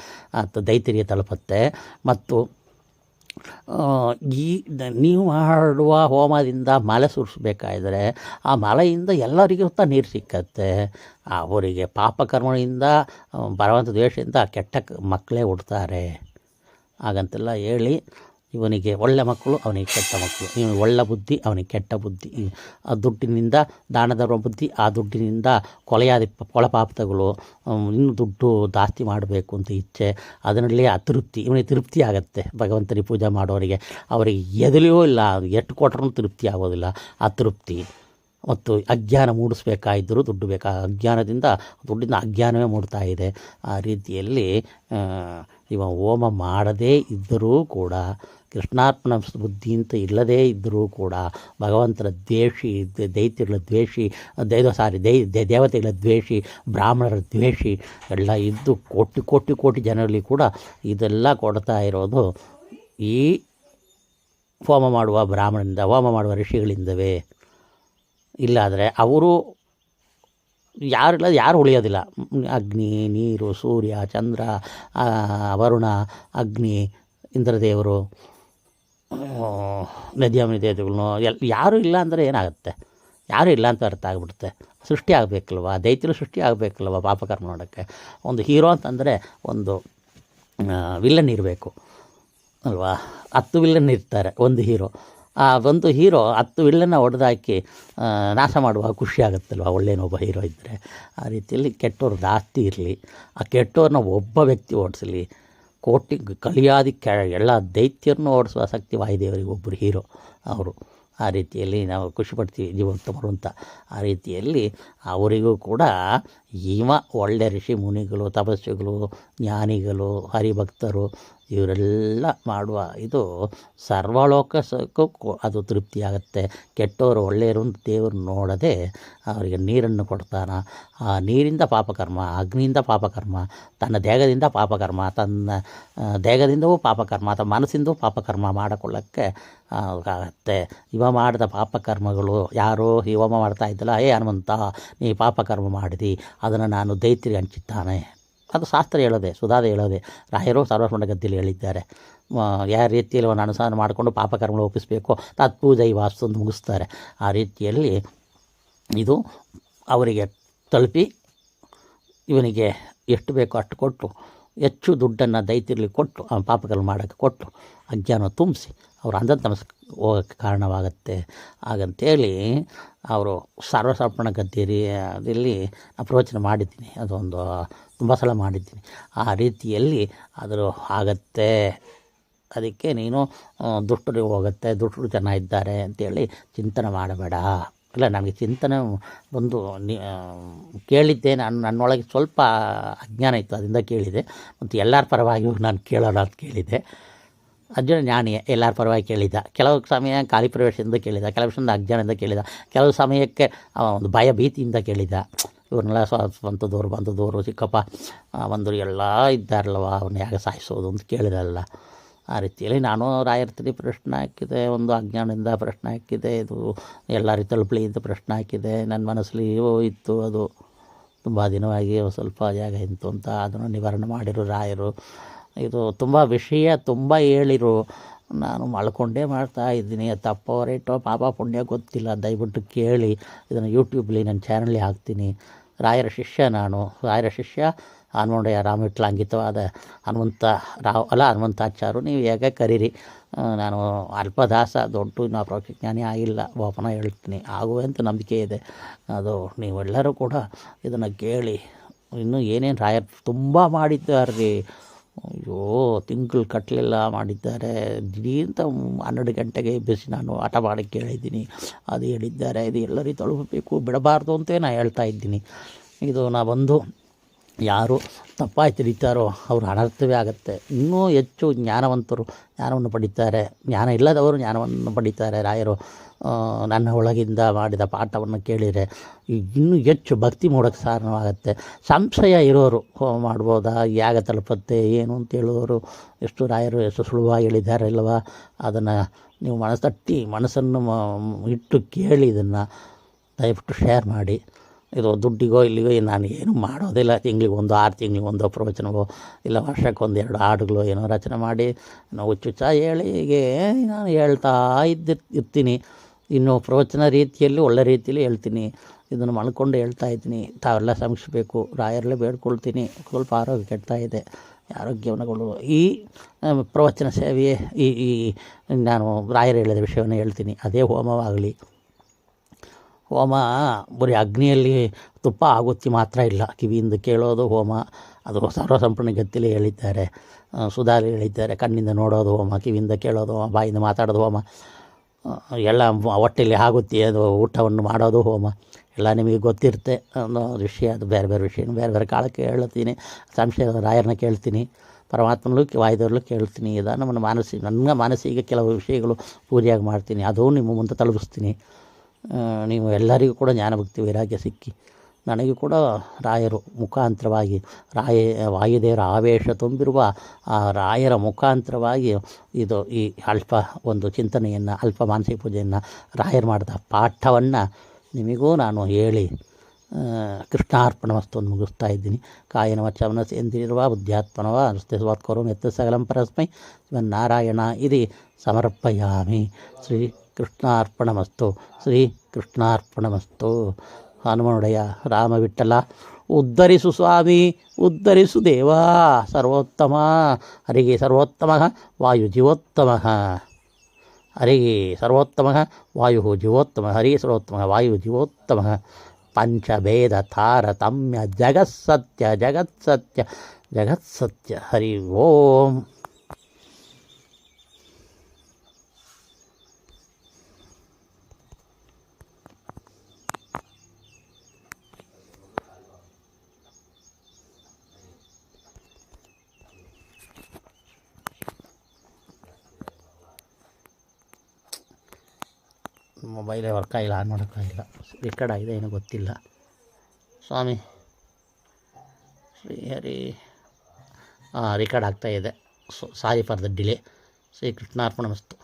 ದೈತ್ಯರಿಗೆ ತಲುಪತ್ತೆ. ಮತ್ತು ಈ ನೀವು ಮಾಡುವ ಹೋಮದಿಂದ ಮಲೆ ಸುರಿಸ್ಬೇಕಾದ್ರೆ ಆ ಮಲೆಯಿಂದ ಎಲ್ಲರಿಗೂ ನೀರು ಸಿಕ್ಕತ್ತೆ. ಅವರಿಗೆ ಪಾಪಕರ್ಮದಿಂದ ಬರುವಂಥ ದ್ವೇಷದಿಂದ ಕೆಟ್ಟ ಮಕ್ಕಳೇ ಹುಡ್ತಾರೆ. ಹಾಗಂತೆಲ್ಲ ಹೇಳಿ, ಇವನಿಗೆ ಒಳ್ಳೆ ಮಕ್ಕಳು, ಅವನಿಗೆ ಕೆಟ್ಟ ಮಕ್ಕಳು, ಇವನಿಗೆ ಒಳ್ಳೆ ಬುದ್ಧಿ, ಅವನಿಗೆ ಕೆಟ್ಟ ಬುದ್ಧಿ, ಆ ದುಡ್ಡಿನಿಂದ ದಾನಧರ್ಮ ಬುದ್ಧಿ, ಆ ದುಡ್ಡಿನಿಂದ ಕೊಳಪಾಪಗಳು, ಇನ್ನೂ ದುಡ್ಡು ಜಾಸ್ತಿ ಮಾಡಬೇಕು ಅಂತ ಇಚ್ಛೆ, ಅದರಲ್ಲಿ ಅತೃಪ್ತಿ, ಇವನಿಗೆ ತೃಪ್ತಿ ಆಗುತ್ತೆ. ಭಗವಂತನಿಗೆ ಪೂಜೆ ಮಾಡೋರಿಗೆ ಅವರಿಗೆ ಎದಲಿಯೂ ಇಲ್ಲ, ಎಷ್ಟು ಕೊಟ್ಟರೂ ತೃಪ್ತಿ ಆಗೋದಿಲ್ಲ, ಅತೃಪ್ತಿ. ಮತ್ತು ಅಜ್ಞಾನ ಮೂಡಿಸ್ಬೇಕಾಯಿದ್ದರೂ ದುಡ್ಡು ಅಜ್ಞಾನದಿಂದ ದುಡ್ಡಿಂದ ಅಜ್ಞಾನವೇ ಮೂಡ್ತಾ ಇದೆ. ಆ ರೀತಿಯಲ್ಲಿ ಇವ ಹೋಮ ಮಾಡದೇ ಇದ್ದರೂ ಕೂಡ, ಕೃಷ್ಣಾರ್ಪಣ ಬುದ್ಧಿ ಅಂತ ಇಲ್ಲದೇ ಇದ್ದರೂ ಕೂಡ, ಭಗವಂತನ ದ್ವೇಷಿ, ದೈತ್ಯಗಳ ದ್ವೇಷಿ, ದೇವತೆಗಳ ದ್ವೇಷಿ, ಬ್ರಾಹ್ಮಣರ ದ್ವೇಷಿ ಎಲ್ಲ ಇದ್ದು ಕೋಟಿ ಜನರಲ್ಲಿ ಕೂಡ ಇದೆಲ್ಲ ಕೊಡ್ತಾ ಇರೋದು ಈ ಹೋಮ ಮಾಡುವ ಬ್ರಾಹ್ಮಣನಿಂದ, ಹೋಮ ಮಾಡುವ ಋಷಿಗಳಿಂದವೇ. ಇಲ್ಲಾದರೆ ಅವರು ಯಾರು ಉಳಿಯೋದಿಲ್ಲ. ಅಗ್ನಿ, ನೀರು, ಸೂರ್ಯ, ಚಂದ್ರ, ವರುಣ, ಅಗ್ನಿ, ಇಂದ್ರದೇವರು, ನದಿಯಾಮಿ ದೇವತೆಗಳನ್ನು ಯಾರೂ ಇಲ್ಲ ಅಂದರೆ ಏನಾಗುತ್ತೆ? ಯಾರೂ ಇಲ್ಲ ಅಂತ ಅರ್ಥ ಆಗಿಬಿಡುತ್ತೆ. ಸೃಷ್ಟಿ ಆಗಬೇಕಲ್ವ, ದೈತ್ಯರು ಸೃಷ್ಟಿ ಆಗಬೇಕಲ್ವ ಪಾಪಕರ್ಮ ಮಾಡೋಕ್ಕೆ. ಒಂದು ಹೀರೋ ಅಂತಂದರೆ ಒಂದು ವಿಲ್ಲನ್ ಇರಬೇಕು ಅಲ್ವಾ? 10 ವಿಲ್ಲನ್ ಇರ್ತಾರೆ ಒಂದು ಹೀರೋ. ಆ ಒಂದು ಹೀರೋ 10 ವಿಲ್ಲನ್ನ ಹೊಡೆದಾಕಿ ನಾಶ ಮಾಡುವಾಗ ಖುಷಿ ಆಗುತ್ತಲ್ವ, ಒಳ್ಳೆಯನೊಬ್ಬ ಹೀರೋ ಇದ್ದರೆ. ಆ ರೀತಿಯಲ್ಲಿ ಕೆಟ್ಟವ್ರು ಜಾಸ್ತಿ ಇರಲಿ, ಆ ಕೆಟ್ಟವ್ರನ್ನ ಒಬ್ಬ ವ್ಯಕ್ತಿ ಓಡಿಸಲಿ. ಕೋಟಿ ಕಲಿಯಾದಿ ಎಲ್ಲ ದೈತ್ಯರನ್ನು ಓಡಿಸುವ ಶಕ್ತಿ ವಾಯುದೇವರಿಗೆ ಒಬ್ಬರು ಹೀರೋ ಅವರು. ಆ ರೀತಿಯಲ್ಲಿ ನಾವು ಖುಷಿಪಡ್ತೀವಿ ಜೀವೋತ್ತಮರು ಅಂತ. ಆ ರೀತಿಯಲ್ಲಿ ಅವರಿಗೂ ಕೂಡ ಒಳ್ಳೆಯ ಋಷಿ ಮುನಿಗಳು, ತಪಸ್ವಿಗಳು, ಜ್ಞಾನಿಗಳು, ಹರಿಭಕ್ತರು ಇವರೆಲ್ಲ ಮಾಡುವ ಇದು ಸರ್ವಲೋಕಕ್ಕೂ ಅದು ತೃಪ್ತಿಯಾಗತ್ತೆ. ಕೆಟ್ಟವರು ಒಳ್ಳೆಯರು ಅಂತ ದೇವರು ನೋಡದೆ ಅವರಿಗೆ ನೀರನ್ನು ಕೊಡ್ತಾನೆ. ಆ ನೀರಿಂದ ಪಾಪಕರ್ಮ, ಅಗ್ನಿಯಿಂದ ಪಾಪಕರ್ಮ, ತನ್ನ ದೇಹದಿಂದ ಪಾಪಕರ್ಮ, ತನ್ನ ದೇಹದಿಂದವೂ ಪಾಪಕರ್ಮ, ತನ್ನ ಮನಸ್ಸಿಂದೂ ಪಾಪಕರ್ಮ ಮಾಡಿಕೊಳ್ಳೋಕ್ಕೆ ಆಗತ್ತೆ. ಇವ ಮಾಡಿದ ಪಾಪಕರ್ಮಗಳು ಯಾರೋ ಈ ಹೋಮ ಮಾಡ್ತಾ ಇದ್ದಲ್ಲ, ಹನುಮಂತ ನೀ ಪಾಪಕರ್ಮ ಮಾಡಿದಿ, ಅದನ್ನು ನಾನು ದೈತ್ಯರಿಗೆ ಹಂಚುತ್ತಾನೆ. ಅದು ಶಾಸ್ತ್ರ ಹೇಳೋದೆ, ಸುಧಾದೆ ಹೇಳೋದೆ, ರಾಯರು ಸರ್ವಸ್ಮರಣ ಗದ್ದೆಯಲ್ಲಿ ಹೇಳಿದ್ದಾರೆ. ಯಾವ ರೀತಿಯಲ್ಲಿ ಅವನು ಅನುಸಂಧಾನ ಮಾಡಿಕೊಂಡು ಪಾಪಕರ್ಮಗಳು ಒಪ್ಪಿಸಬೇಕು, ತತ್ಪೂಜೆ ವಾಸ್ತು ಅಂತ ಮುಗಿಸ್ತಾರೆ. ಆ ರೀತಿಯಲ್ಲಿ ಇದು ಅವರಿಗೆ ತಲುಪಿ ಇವನಿಗೆ ಎಷ್ಟು ಬೇಕೋ ಅಷ್ಟು ಕೊಟ್ಟು, ಹೆಚ್ಚು ದುಡ್ಡನ್ನು ದೈತ್ಯರಲ್ಲಿ ಕೊಟ್ಟು, ಪಾಪಕರ್ಮ ಮಾಡೋಕ್ಕೆ ಕೊಟ್ಟು, ಅಜ್ಞಾನ ತುಂಬಿಸಿ ಅವರು ಅಂಧತಮಸ್ಸು ಹೋಗೋಕ್ಕೆ ಕಾರಣವಾಗುತ್ತೆ. ಹಾಗಂತೇಳಿ ಅವರು ಸರ್ವಸಮರ್ಪಣ ಗದ್ದೆಯಲ್ಲಿ ಪ್ರವಚನ ಮಾಡಿದ್ದೀನಿ, ಅದೊಂದು ತುಂಬ ಸಲ ಮಾಡಿದ್ದೀನಿ. ಆ ರೀತಿಯಲ್ಲಿ ಅದು ಆಗತ್ತೆ. ಅದಕ್ಕೆ ನೀನು ದುಷ್ಟರಿಗೆ ಹೋಗುತ್ತೆ, ದುಷ್ಟರು ಚೆನ್ನಾಗಿದ್ದಾರೆ ಅಂತೇಳಿ ಚಿಂತನೆ ಮಾಡಬೇಡ. ಇಲ್ಲ, ನನಗೆ ಚಿಂತನೆ ಒಂದು ಕೇಳಿದ್ದೆ, ನನ್ನೊಳಗೆ ಸ್ವಲ್ಪ ಅಜ್ಞಾನ ಇತ್ತು, ಅದರಿಂದ ಕೇಳಿದೆ. ಮತ್ತು ಎಲ್ಲರ ಪರವಾಗಿಯೂ ನಾನು ಕೇಳೋಣ ಅಂತ ಕೇಳಿದ್ದೆ. ಅರ್ಜುನ ಜ್ಞಾನಿ, ಎಲ್ಲರ ಪರವಾಗಿ ಕೇಳಿದ. ಕೆಲವು ಸಮಯ ಖಾಲಿ ಪ್ರವೇಶದಿಂದ ಕೇಳಿದ, ಕೆಲವು ಸಮಯದಿಂದ ಅಜ್ಞಾನದಿಂದ ಕೇಳಿದ, ಕೆಲವು ಸಮಯಕ್ಕೆ ಒಂದು ಭಯ ಭೀತಿಯಿಂದ ಕೇಳಿದ. ಇವ್ರನ್ನೆಲ್ಲ ಬಂದದವರು ಚಿಕ್ಕಪ್ಪ ಬಂದರು ಎಲ್ಲ ಇದ್ದಾರಲ್ವ, ಅವ್ರನ್ನ ಯಾಕೆ ಸಾಯಿಸೋದು ಅಂತ ಕೇಳಿದಲ್ಲ. ಆ ರೀತಿಯಲ್ಲಿ ನಾನು ರಾಯರ್ತಿಲಿ ಪ್ರಶ್ನೆ ಹಾಕಿದೆ, ಒಂದು ಅಜ್ಞಾನದಿಂದ ಪ್ರಶ್ನೆ ಹಾಕಿದೆ, ಇದು ಎಲ್ಲರಿಗೂ ತಲುಪಲಿಯಿಂದ ಪ್ರಶ್ನೆ ಹಾಕಿದೆ. ನನ್ನ ಮನಸ್ಸಲ್ಲಿ ಇತ್ತು, ಅದು ತುಂಬ ದಿನವಾಗಿ ಸ್ವಲ್ಪ ಜಾಗ ಇತ್ತು ಅಂತ, ಅದನ್ನು ನಿವಾರಣೆ ಮಾಡಿರು ರಾಯರು. ಇದು ತುಂಬ ವಿಷಯ ತುಂಬ ಹೇಳಿರು, ನಾನು ಮಲ್ಕೊಂಡೇ ಮಾಡ್ತಾಯಿದ್ದೀನಿ. ತಪ್ಪೋ ರೇಟೋ ಪಾಪ ಪುಣ್ಯ ಗೊತ್ತಿಲ್ಲ, ದಯವಿಟ್ಟು ಕೇಳಿ. ಇದನ್ನು ಯೂಟ್ಯೂಬಲ್ಲಿ ನನ್ನ ಚಾನಲ್ಗೆ ಹಾಕ್ತೀನಿ. ರಾಯರ ಶಿಷ್ಯ ನಾನು, ರಾಯರ ಶಿಷ್ಯ ಹನುಮಂತಯ್ಯ ರಾಮವಿಟ್ಲ ಅಂಕಿತವಾದ ಹನುಮಂತಾಚಾರ್ಯರು, ನೀವು ಹೇಗೆ ಕರೀರಿ. ನಾನು ಅಲ್ಪದಾಸ, ದೊಡ್ಡ ನಾವು ಪ್ರಜ್ಞಾನಿ ಆಗಿಲ್ಲ, ಓಪನ ಹೇಳ್ತೀನಿ, ಆಗುವೆ ಅಂತ ನಂಬಿಕೆ ಇದೆ. ಅದು ನೀವೆಲ್ಲರೂ ಕೂಡ ಇದನ್ನು ಕೇಳಿ ಇನ್ನೂ ಏನೇನು ರಾಯರ್ ತುಂಬ ಮಾಡಿದ್ದಾರೆ. ಅಯ್ಯೋ ತಿಂಗಳು ಕಟ್ಟಲೆಲ್ಲ ಮಾಡಿದ್ದಾರೆ. ದಿಢೀರಂತ 12 ಗಂಟೆಗೆ ಎಬ್ಬಿಸಿ ನಾನು ಹಠ ಮಾಡೋಕ್ಕೆ ಹೇಳಿದ್ದೀನಿ. ಅದು ಹೇಳಿದ್ದಾರೆ, ಇದು ಎಲ್ಲರಿಗೂ ತಲುಪಬೇಕು, ಬಿಡಬಾರ್ದು ಅಂತೇ ನಾನು ಹೇಳ್ತಾ ಇದ್ದೀನಿ. ಇದು ನಾ ಬಂದು ಯಾರು ತಪ್ಪಾಗಿ ತಿಳಿತಾರೋ ಅವ್ರು ಅನರ್ಥವೇ ಆಗುತ್ತೆ. ಇನ್ನೂ ಹೆಚ್ಚು ಜ್ಞಾನವಂತರು ಜ್ಞಾನವನ್ನು ಪಡೀತಾರೆ, ಜ್ಞಾನ ಇಲ್ಲದವರು ಜ್ಞಾನವನ್ನು ಪಡೀತಾರೆ. ರಾಯರು ನನ್ನ ಒಳಗಿಂದ ಮಾಡಿದ ಪಾಠವನ್ನು ಕೇಳಿದರೆ ಇನ್ನೂ ಹೆಚ್ಚು ಭಕ್ತಿ ಮೂಡೋಕ್ಕೆ ಕಾರಣವಾಗುತ್ತೆ. ಸಂಶಯ ಇರೋರು ಮಾಡ್ಬೋದಾ, ಯಾಗ ತಲುಪುತ್ತೆ ಏನು ಅಂತ ಹೇಳೋರು ಎಷ್ಟು ರಾಯರು ಎಷ್ಟು ಸುಲಭವಾಗಿ ಹೇಳಿದ್ದಾರೆ ಇಲ್ಲವಾ, ಅದನ್ನು ನೀವು ಮನಸ್ಸು ಮನಸ್ಸನ್ನು ಇಟ್ಟು ಕೇಳಿ ಇದನ್ನು ದಯವಿಟ್ಟು ಶೇರ್ ಮಾಡಿ. ಇದು ದುಡ್ಡಿಗೋ ಇಲ್ಲಿಗೋ ನಾನು ಏನು ಮಾಡೋದಿಲ್ಲ. ತಿಂಗಳಿಗೆ 6 ತಿಂಗಳಿಗೊಂದು ಪ್ರವಚನವೋ ಇಲ್ಲ ವರ್ಷಕ್ಕೊಂದು 2 ಹಾಡುಗಳು ಏನೋ ರಚನೆ ಮಾಡಿ ನಾವು ಹುಚ್ಚುಚ್ಚ ಹೇಳಿ ಹೀಗೆ ನಾನು ಹೇಳ್ತಾ ಇರ್ತೀನಿ. ಇನ್ನು ಪ್ರವಚನ ರೀತಿಯಲ್ಲಿ ಒಳ್ಳೆ ರೀತಿಯಲ್ಲಿ ಹೇಳ್ತೀನಿ. ಇದನ್ನು ಮಾಡ್ಕೊಂಡು ಹೇಳ್ತಾ ಇದ್ದೀನಿ. ತಾವೆಲ್ಲ ಶ್ರಮಿಸಬೇಕು, ರಾಯರಲ್ಲೇ ಬೇಡ್ಕೊಳ್ತೀನಿ. ಸ್ವಲ್ಪ ಆರೋಗ್ಯ ಕೆಡ್ತಾ ಇದೆ, ಆರೋಗ್ಯವನ್ನು ಈ ಪ್ರವಚನ ಸೇವೆಯೇ ಈ ನಾನು ರಾಯರು ಹೇಳಿದ ವಿಷಯವನ್ನು ಹೇಳ್ತೀನಿ. ಅದೇ ಹೋಮವಾಗಲಿ, ಹೋಮ ಬರೀ ಅಗ್ನಿಯಲ್ಲಿ ತುಪ್ಪ ಆಗುತ್ತಿ ಮಾತ್ರ ಇಲ್ಲ, ಕಿವಿಯಿಂದ ಕೇಳೋದು ಹೋಮ. ಅದು ಸರ್ವಸಂಪೂರ್ಣ ಗತಿಯಲ್ಲಿ ಹೇಳಿದ್ದಾರೆ, ಸುಧಾರಿ ಹೇಳಿದ್ದಾರೆ. ಕಣ್ಣಿಂದ ನೋಡೋದು ಹೋಮ, ಕಿವಿಯಿಂದ ಕೇಳೋದು ಹೋಮ, ಬಾಯಿಂದ ಮಾತಾಡೋದು ಹೋಮ, ಎಲ್ಲ ಹೊಟ್ಟೆಯಲ್ಲಿ ಆಗುತ್ತೆ ಅದು ಊಟವನ್ನು ಮಾಡೋದು ಹೋಮ. ಎಲ್ಲ ನಿಮಗೆ ಗೊತ್ತಿರುತ್ತೆ ಅನ್ನೋ ವಿಷಯ. ಅದು ಬೇರೆ ಬೇರೆ ವಿಷಯ ಬೇರೆ ಬೇರೆ ಕಾಲಕ್ಕೆ ಹೇಳ್ತೀನಿ. ಸಂಶಯ ರಾಯರನ್ನ ಕೇಳ್ತೀನಿ, ಪರಮಾತ್ಮನಲ್ಲೂ ವಾಯುದೇವರಲ್ಲೂ ಕೇಳ್ತೀನಿ. ಇದನ್ನು ನನ್ನ ಮಾನಸಿಕ ಕೆಲವು ವಿಷಯಗಳು ಪೂಜೆಯಾಗಿ ಮಾಡ್ತೀನಿ, ಅದು ನಿಮ್ಮ ಮುಂದೆ ತಲುಪಿಸ್ತೀನಿ. ನೀವು ಎಲ್ಲರಿಗೂ ಕೂಡ ಜ್ಞಾನಭಕ್ತಿ ವೈರಾಗ್ಯ ಸಿಕ್ಕಿ ನನಗೂ ಕೂಡ ರಾಯರು ಮುಖಾಂತರವಾಗಿ ವಾಯುದೇವರ ಆವೇಶ ತುಂಬಿರುವ ಆ ರಾಯರ ಮುಖಾಂತರವಾಗಿ ಇದು ಈ ಅಲ್ಪ ಒಂದು ಚಿಂತನೆಯನ್ನು, ಅಲ್ಪ ಮಾನಸಿಕ ಪೂಜೆಯನ್ನು, ರಾಯರು ಮಾಡಿದ ಪಾಠವನ್ನು ನಿಮಗೂ ನಾನು ಹೇಳಿ ಕೃಷ್ಣಾರ್ಪಣ ವಸ್ತುವನ್ನು ಮುಗಿಸ್ತಾ ಇದ್ದೀನಿ. ಕಾಯನ ವಾಚ ಮನಸ್ಸೇಂದ್ರಿಯರ್ವ ಬುದ್ಧ್ಯಾತ್ಮನವ ಸ್ವತ್ಕರೋಮಿ ಯತ್ ಸಕಲಂ ಪರಸ್ಮೈ ನಾರಾಯಣ ಇದಿ ಸಮರ್ಪಯಾಮಿ. ಶ್ರೀ ಕೃಷ್ಣಾರ್ಪಣಮಸ್ತು, ಶ್ರೀ ಕೃಷ್ಣಾರ್ಪಣಮಸ್ತು. ಹನುಮನುಡೆಯ ರಾಮವಿಠಲ ಉದ್ಧರಿಸು ಸ್ವಾಮಿ, ಉದ್ಧರಿಸು ದೇವಾ. ಸರ್ವೋತ್ತಮ ಹರಿಗೆ ಸರ್ವೋತ್ತಮ ವಾಯು ಜೀವೋತ್ತಮ, ಹರಿಗೆ ಸರ್ವೋತ್ತಮ ವಾಯು ಜೀವೋತ್ತಮ, ಹರಿಗೆ ಸರ್ವೋತ್ತಮ ವಾಯು ಜೀವೋತ್ತಮ. ಪಂಚಭೇದ ತಾರತಮ್ಯ ಜಗತ್ಸತ್ಯ ಜಗತ್ಸತ್ಯ ಜಗತ್ಸತ್ಯ. ಹರಿ ಓಂ. ಮೊಬೈಲೇ ವರ್ಕ್ ಆಗಿಲ್ಲ, ಆನ್ ಮಾಡೋಕ್ಕಾಗಿಲ್ಲ. ರೆಕಾರ್ಡ್ ಆಗಿದೆ ಏನೋ ಗೊತ್ತಿಲ್ಲ. ಸ್ವಾಮಿ ಶ್ರೀ ಹರಿ ರೆಕಾರ್ಡ್ ಆಗ್ತಾಯಿದೆ. Sorry for the delay. Shri ಕೃಷ್ಣಾರ್ಪಣಮಸ್ತು.